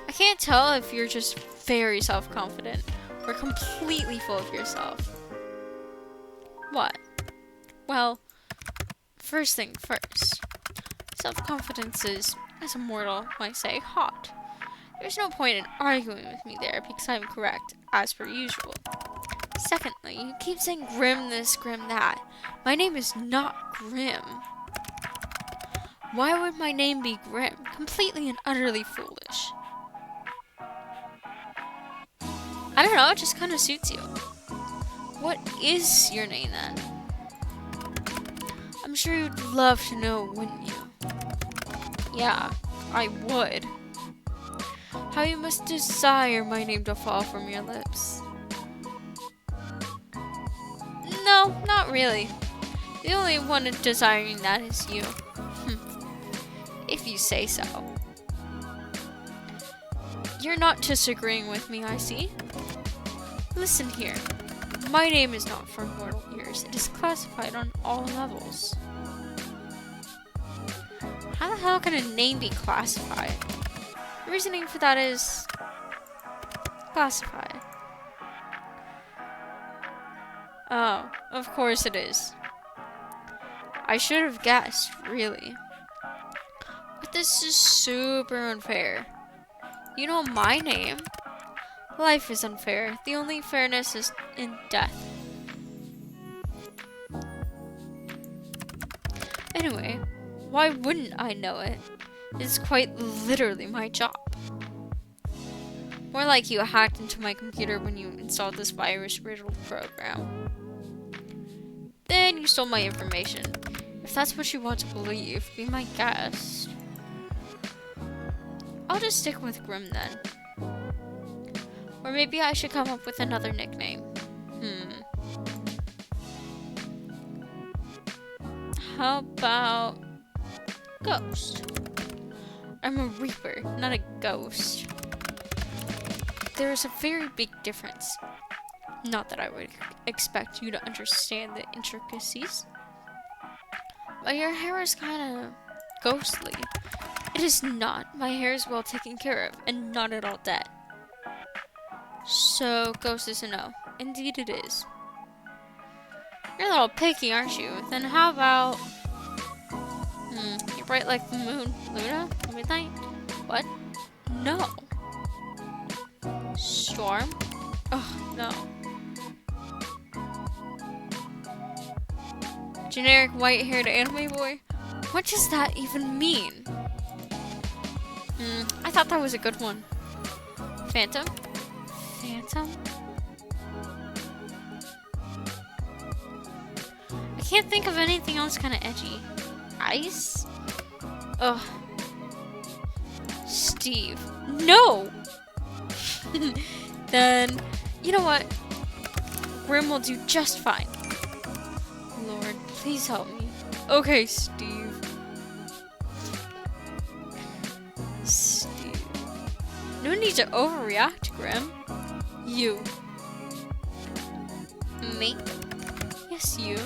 Speaker 1: I can't tell if you're just very self-confident or completely full of yourself. What? Well, first thing first. Self-confidence is, as a mortal might say, hot. There's no point in arguing with me there because I'm correct, as per usual. Secondly, you keep saying grim this, grim that. My name is not Grim. Why would my name be Grim? Completely and utterly foolish. I don't know, it just kind of suits you. What is your name then? I'm sure you'd love to know, wouldn't you? Yeah, I would. How you must desire my name to fall from your lips. No, not really. The only one desiring that is you. If you say so. You're not disagreeing with me, I see. Listen here. My name is not for mortal ears. It is classified on all levels. How the hell can a name be classified? The reasoning for that is classified. Oh, of course it is. I should have guessed, really. But this is super unfair. You know my name. Life is unfair. The only fairness is in death. Anyway, why wouldn't I know it? It's quite literally my job. More like you hacked into my computer when you installed this virus-riddled program. Then you stole my information. If that's what you want to believe, be my guest. I'll just stick with Grim then. Or maybe I should come up with another nickname. How about Ghost? I'm a Reaper, not a ghost. There is a very big difference. Not that I would expect you to understand the intricacies. But your hair is kind of ghostly. It is not. My hair is well taken care of, and not at all dead. So, ghost is a no. Indeed it is. You're a little picky, aren't you? Then how about... you're bright like the moon. Luna? Midnight? What? No. Storm? Oh, no. Generic white-haired anime boy? What does that even mean? I thought that was a good one. Phantom? Phantom? I can't think of anything else kind of edgy. Ice? Ugh. Steve. No! Then, you know what? Grim will do just fine. Lord, please help me. Okay, Steve. Steve. No need to overreact, Grim. You. Me? Yes, you.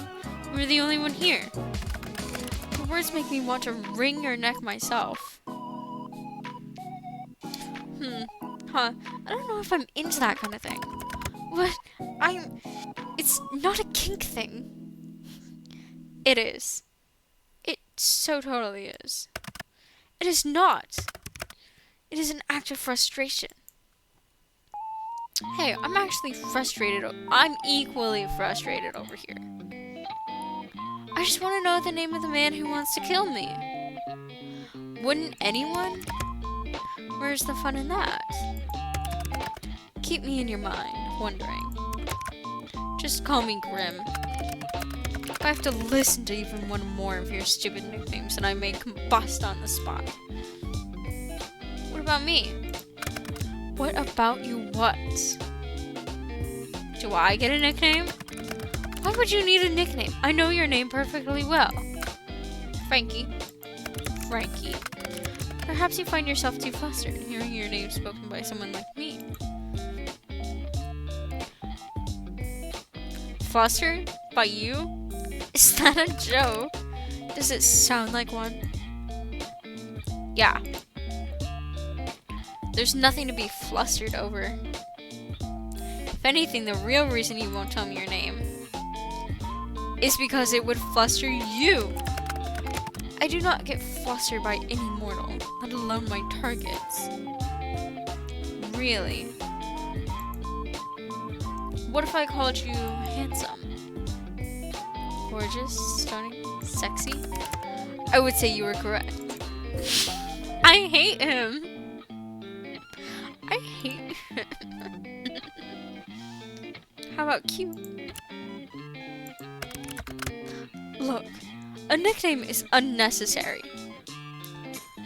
Speaker 1: We're the only one here. The words make me want to wring your neck myself. I don't know if I'm into that kind of thing. What? It's not a kink thing. It is. It so totally is. It is not. It is an act of frustration. Hey, I'm actually frustrated. I'm equally frustrated over here. I just want to know the name of the man who wants to kill me. Wouldn't anyone? Where's the fun in that? Keep me in your mind, wondering. Just call me Grim. If I have to listen to even one more of your stupid nicknames, then I may combust on the spot. What about me? What about you what? Do I get a nickname? Why would you need a nickname? I know your name perfectly well. Frankie. Frankie. Perhaps you find yourself too flustered hearing your name spoken by someone like me. Flustered? By you? Is that a joke? Does it sound like one? Yeah. There's nothing to be flustered over. If anything, the real reason you won't tell me your name is because it would fluster you. I do not get flustered by any mortal, let alone my targets. Really? What if I called you handsome? Gorgeous, stunning, sexy? I would say you were correct. I hate him. I hate him. How about cute? Look, a nickname is unnecessary.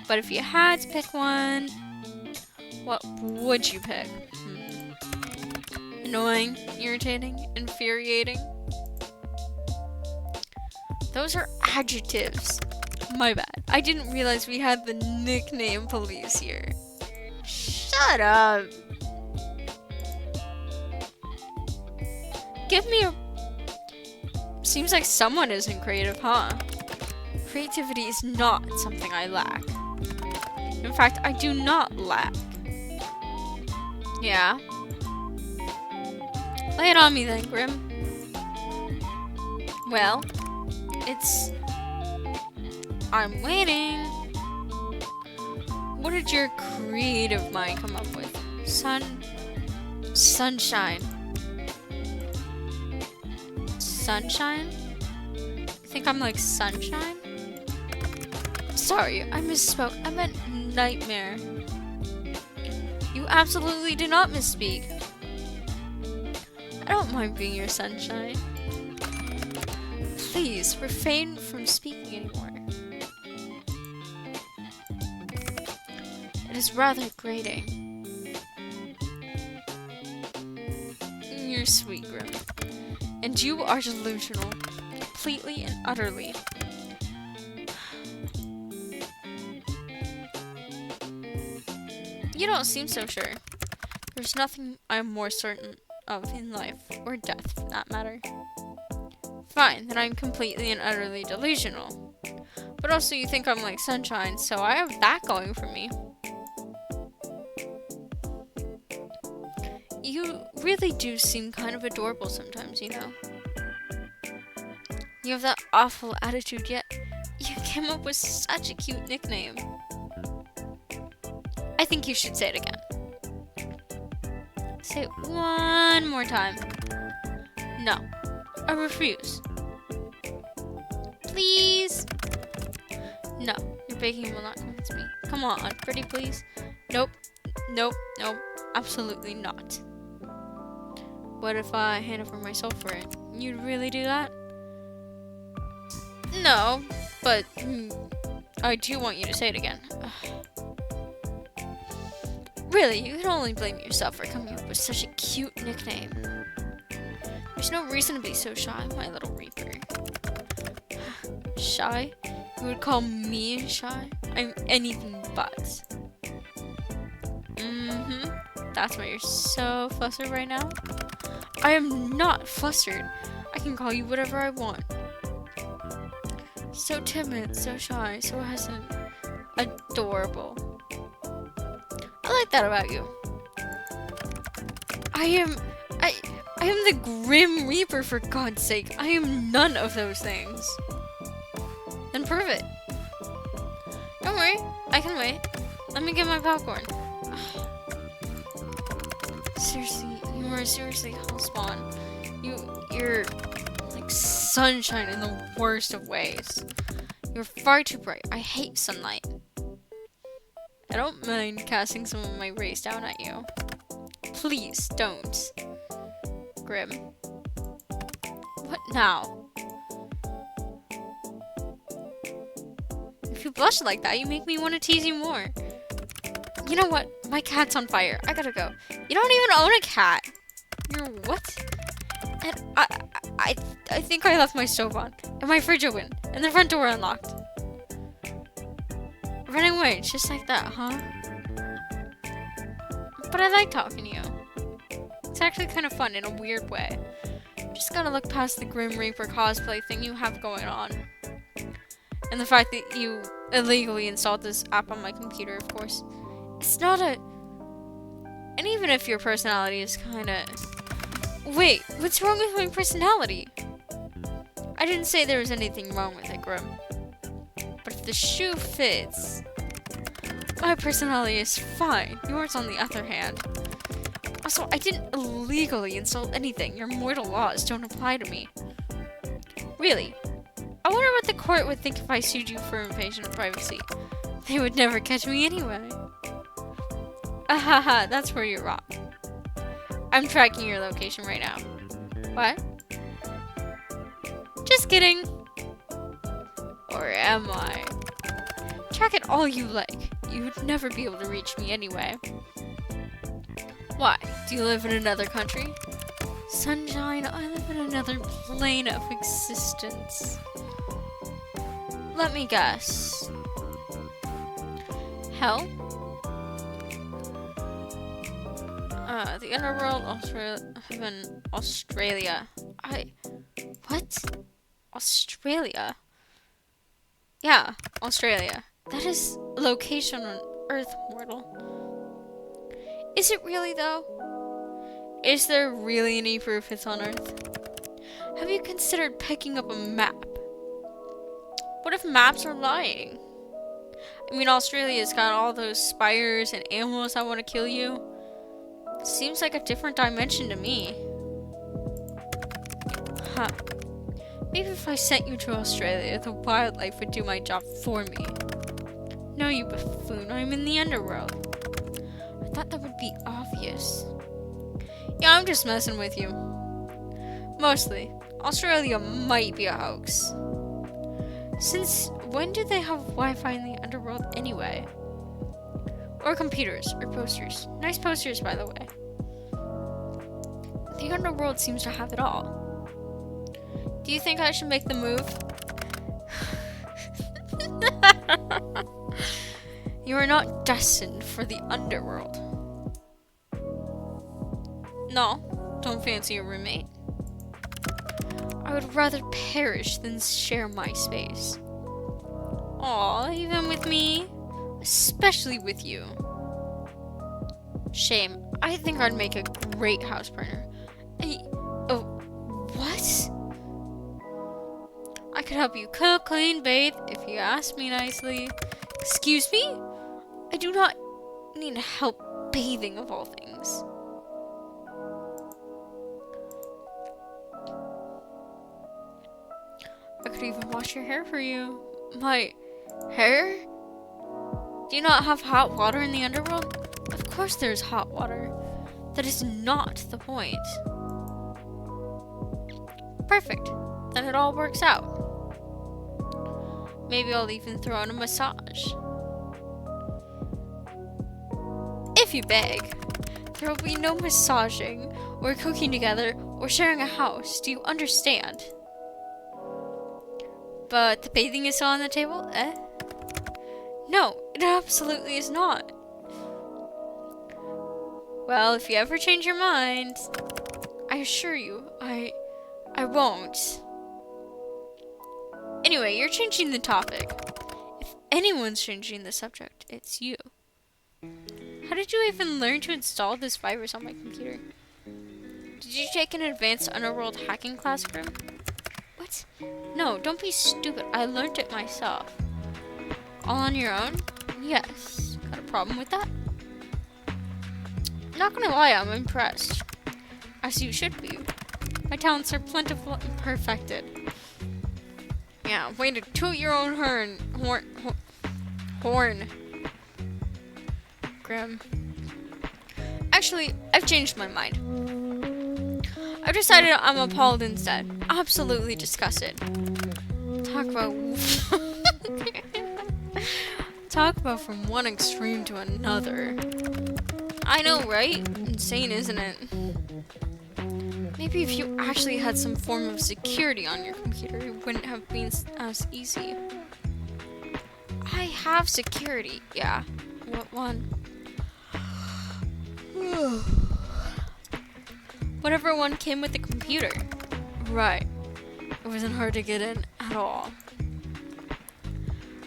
Speaker 1: But if you had to pick one, what would you pick? Annoying, irritating, infuriating? Those are adjectives. My bad. I didn't realize we had the nickname police here. Shut up. Give me a... Seems like someone isn't creative, huh? Creativity is not something I lack. In fact, I do not lack. Yeah? Lay it on me then, Grim. Well, it's... I'm waiting. What did your creative mind come up with? Sunshine. Sunshine? You think I'm like sunshine? Sorry, I misspoke. I meant nightmare. You absolutely do not misspeak. I don't mind being your sunshine. Please, refrain from speaking anymore. It is rather grating. You're sweet, Grim. And you are delusional. Completely and utterly. You don't seem so sure. There's nothing I'm more certain of in life, or death for that matter. Fine, then I'm completely and utterly delusional. But also you think I'm like sunshine, so I have that going for me. You really do seem kind of adorable sometimes, you know. You have that awful attitude, yet you came up with such a cute nickname. I think you should say it again. Say it one more time. No, I refuse. Please? No, your begging will not convince me. Come on, pretty please. Nope, absolutely not. What if I hand over my soul for it? You'd really do that? No, but I do want you to say it again. Really, you can only blame yourself for coming up with such a cute nickname. There's no reason to be so shy, my little Reaper. Shy? You would call me shy? I'm anything but. That's why you're so flustered right now? I am not flustered. I can call you whatever I want. So timid, so shy, so hesitant. Adorable. I like that about you. I am the Grim Reaper, for God's sake. I am none of those things. Then prove it. Don't worry, I can wait. Let me get my popcorn. Seriously, you are seriously hellspawn. You're like sunshine in the worst of ways. You're far too bright. I hate sunlight. I don't mind casting some of my rays down at you. Please don't. Grim. What now? If you blush like that, you make me want to tease you more. You know what? My cat's on fire. I gotta go. You don't even own a cat. You're what? And I think I left my stove on. And my fridge open. And the front door unlocked. Running away, just like that, huh? But I like talking to you. It's actually kind of fun in a weird way. Just gotta look past the Grim Reaper cosplay thing you have going on. And the fact that you illegally installed this app on my computer, of course. It's not a... And even if your personality is kinda... Wait, what's wrong with my personality? I didn't say there was anything wrong with it, Grim. But if the shoe fits... My personality is fine. Yours, on the other hand. Also, I didn't illegally install anything. Your mortal laws don't apply to me. Really? I wonder what the court would think if I sued you for invasion of privacy. They would never catch me anyway. Ahaha, that's where you're wrong. I'm tracking your location right now. What? Just kidding. Or am I? Track it all you like. You would never be able to reach me anyway. Why? Do you live in another country? Sunshine, I live in another plane of existence. Let me guess. Hell? The underworld, Australia. What? Australia? Yeah, Australia. That is a location on Earth, mortal. Is it really, though? Is there really any proof it's on Earth? Have you considered picking up a map? What if maps are lying? I mean, Australia's got all those spiders and animals that want to kill you. Seems like a different dimension to me. Huh. Maybe if I sent you to Australia, the wildlife would do my job for me. No, you buffoon, I'm in the underworld. I thought that would be obvious. Yeah, I'm just messing with you. Mostly. Australia might be a hoax. Since when do they have Wi-Fi in the underworld anyway? Or computers, or posters. Nice posters, by the way. The underworld seems to have it all. Do you think I should make the move? You are not destined for the underworld. No, don't fancy a roommate. I would rather perish than share my space. Aw, even with me? Especially with you. Shame. I think I'd make a great house partner. What? I could help you cook, clean, bathe, if you ask me nicely. Excuse me? I do not need help bathing, of all things. I could even wash your hair for you. My hair? Do you not have hot water in the underworld? Of course there's hot water. That is not the point. Perfect. Then it all works out. Maybe I'll even throw in a massage. If you beg. There will be no massaging, or cooking together, or sharing a house. Do you understand? But the bathing is still on the table, eh? No, it absolutely is not. Well, if you ever change your mind, I assure you, I won't. Anyway, you're changing the topic. If anyone's changing the subject, it's you. How did you even learn to install this virus on my computer? Did you take an advanced underworld hacking class, Grim? What? No, don't be stupid. I learned it myself. All on your own? Yes. Got a problem with that? Not gonna lie, I'm impressed. As you should be. My talents are plentiful and perfected. Yeah, way to toot your own horn. Grim. Actually, I've changed my mind. I've decided I'm appalled instead. Absolutely disgusted. Talk about... Talk about from one extreme to another. I know, right? Insane, isn't it? Maybe if you actually had some form of security on your computer, it wouldn't have been as easy. I have security, yeah. What one? Whatever one came with the computer. Right. It wasn't hard to get in at all.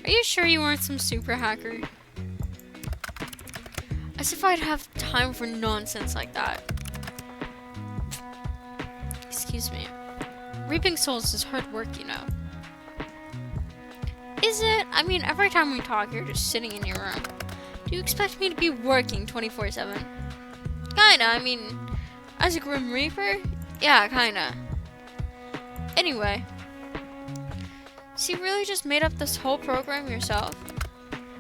Speaker 1: Are you sure you weren't some super hacker? As if I'd have time for nonsense like that. Excuse me. Reaping souls is hard work, you know. Is it? I mean, every time we talk, you're just sitting in your room. Do you expect me to be working 24/7? Kinda, I mean, as a Grim Reaper? Yeah, kinda. Anyway. So you really just made up this whole program yourself?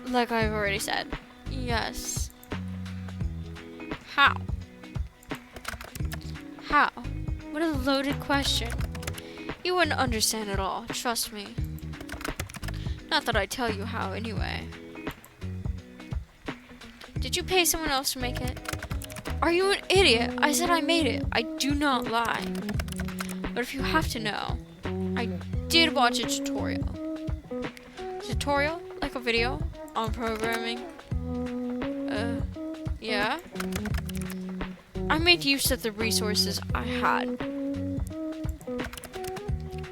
Speaker 1: Like I've already said. Yes. How? How? What a loaded question. You wouldn't understand at all, trust me. Not that I tell you how, anyway. Did you pay someone else to make it? Are you an idiot? I said I made it. I do not lie. But if you have to know, I did watch a tutorial. Tutorial? Like a video? On programming? Yeah? I made use of the resources I had.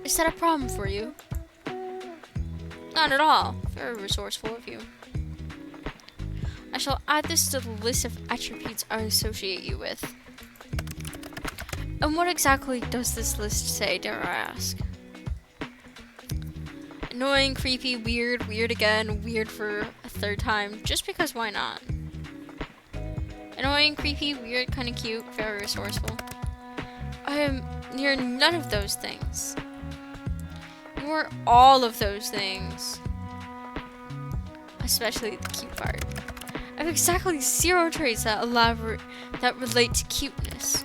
Speaker 1: Is that a problem for you? Not at all. Very resourceful of you. I shall add this to the list of attributes I associate you with. And what exactly does this list say, dare I ask? Annoying, creepy, weird, weird again, weird for a third time, just because why not? Annoying, creepy, weird, kinda cute, very resourceful. I am near none of those things. You are all of those things. Especially the cute part. I have exactly 0 traits that relate to cuteness.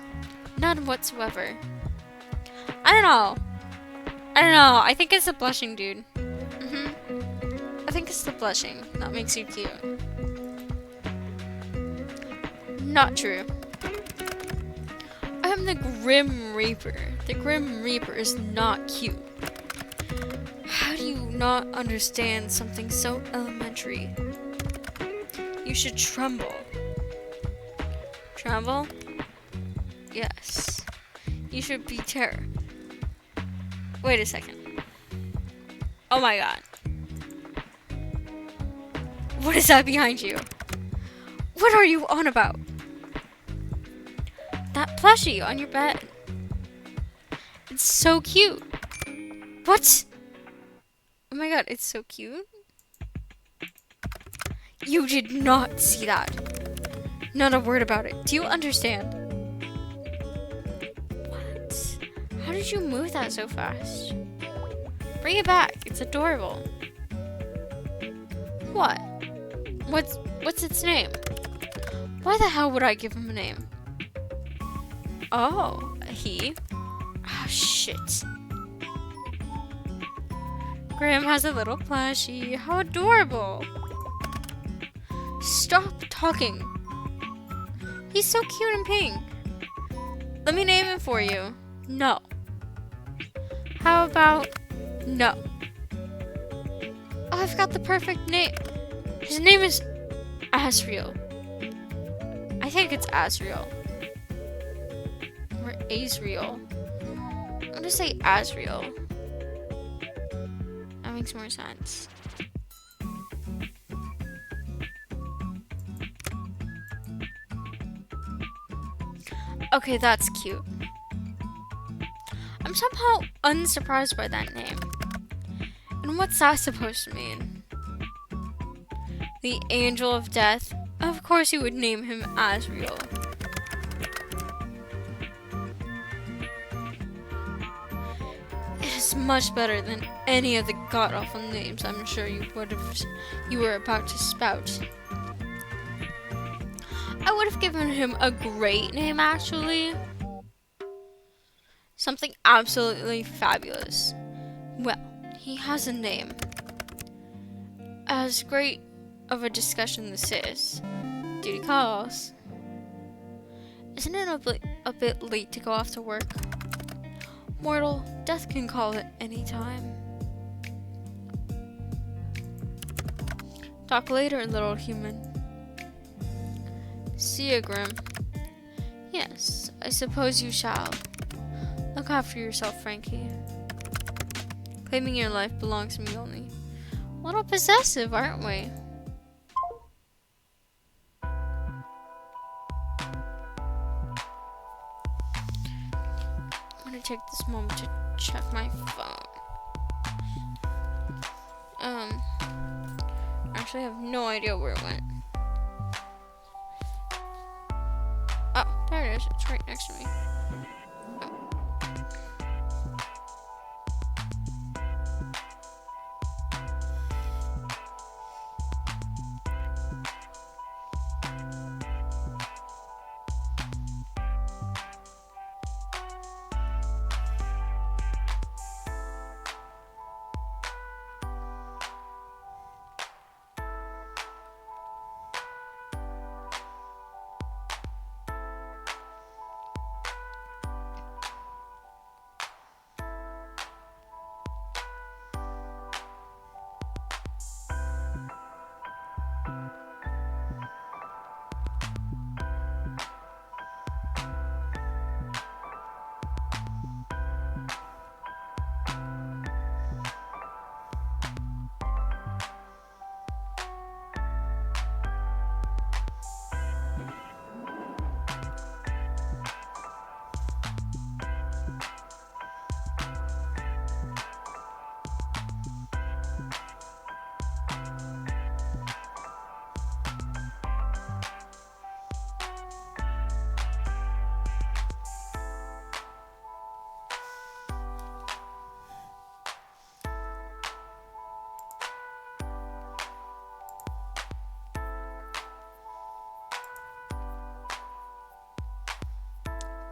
Speaker 1: None whatsoever. I don't know. I think it's the blushing, dude. I think it's the blushing that makes you cute. Not true. I am the Grim Reaper. The Grim Reaper is not cute. How do you not understand something so elementary? You should tremble. Tremble? Yes. You should be terror. Wait a second. Oh my god. What is that behind you? What are you on about? That plushie on your bed. It's so cute. What? Oh my god, it's so cute. You did not see that. Not a word about it. Do you understand? What? How did you move that so fast? Bring it back. It's adorable. What? What's its name? Why the hell would I give him a name? Oh, he? Oh, shit. Grim has a little plushie. How adorable. Stop talking. He's so cute and pink. Let me name him for you. No. How about no? Oh, I've got the perfect name. His name is Asriel. I think it's Asriel. Or Asriel. I'm gonna say Asriel. That makes more sense. Okay, that's cute. I'm somehow unsurprised by that name. And what's that supposed to mean? The Angel of Death? Of course you would name him Asriel. It is much better than any of the god-awful names I'm sure you were about to spout. I would have given him a great name, actually. Something absolutely fabulous. Well, he has a name. As great of a discussion this is, duty calls. Isn't it a bit late to go off to work? Mortal, death can call at any time. Talk later, little human. See ya, Grim. Yes, I suppose you shall. Look after yourself, Frankie. Claiming your life belongs to me only. A little possessive, aren't we? I'm gonna take this moment to check my phone. Actually, I have no idea where it went. Oh, there it is. It's right next to me.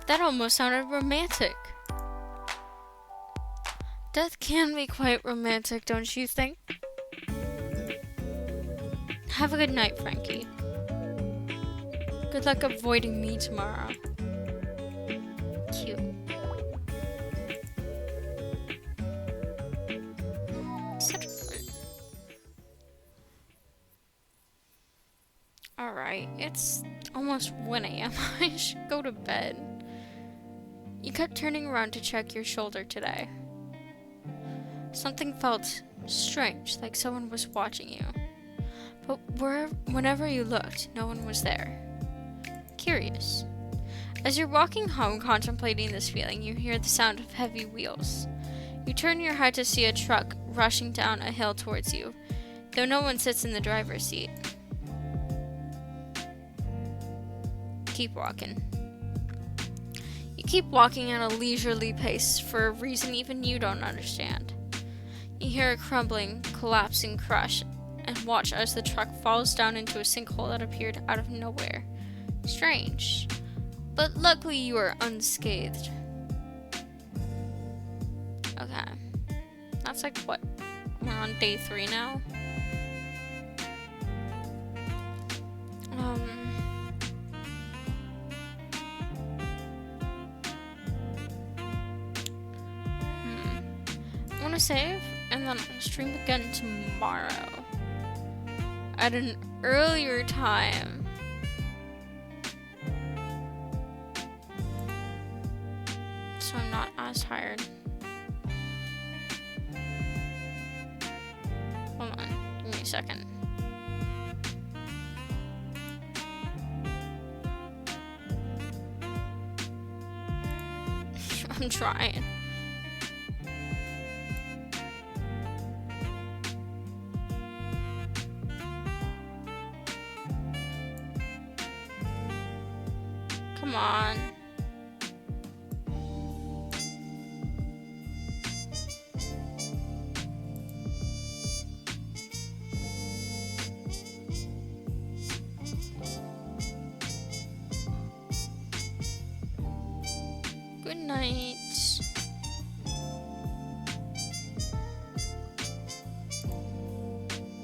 Speaker 1: That almost sounded romantic. Death can be quite romantic, don't you think? Have a good night, Frankie. Good luck avoiding me tomorrow. Cute. Alright, it's almost 1 a.m. I should go to bed. You kept turning around to check your shoulder today. Something felt strange, like someone was watching you. But whenever you looked, no one was there. Curious. As you're walking home contemplating this feeling, you hear the sound of heavy wheels. You turn your head to see a truck rushing down a hill towards you, though no one sits in the driver's seat. Keep walking. You keep walking at a leisurely pace for a reason even you don't understand. You hear a crumbling, collapsing crush and watch as the truck falls down into a sinkhole that appeared out of nowhere. Strange. But luckily you are unscathed. Okay. That's like what? We're on day 3 now? I'm gonna save and then I'll stream again tomorrow at an earlier time. So I'm not as tired. Hold on, give me a second. I'm trying. Come on. Good night.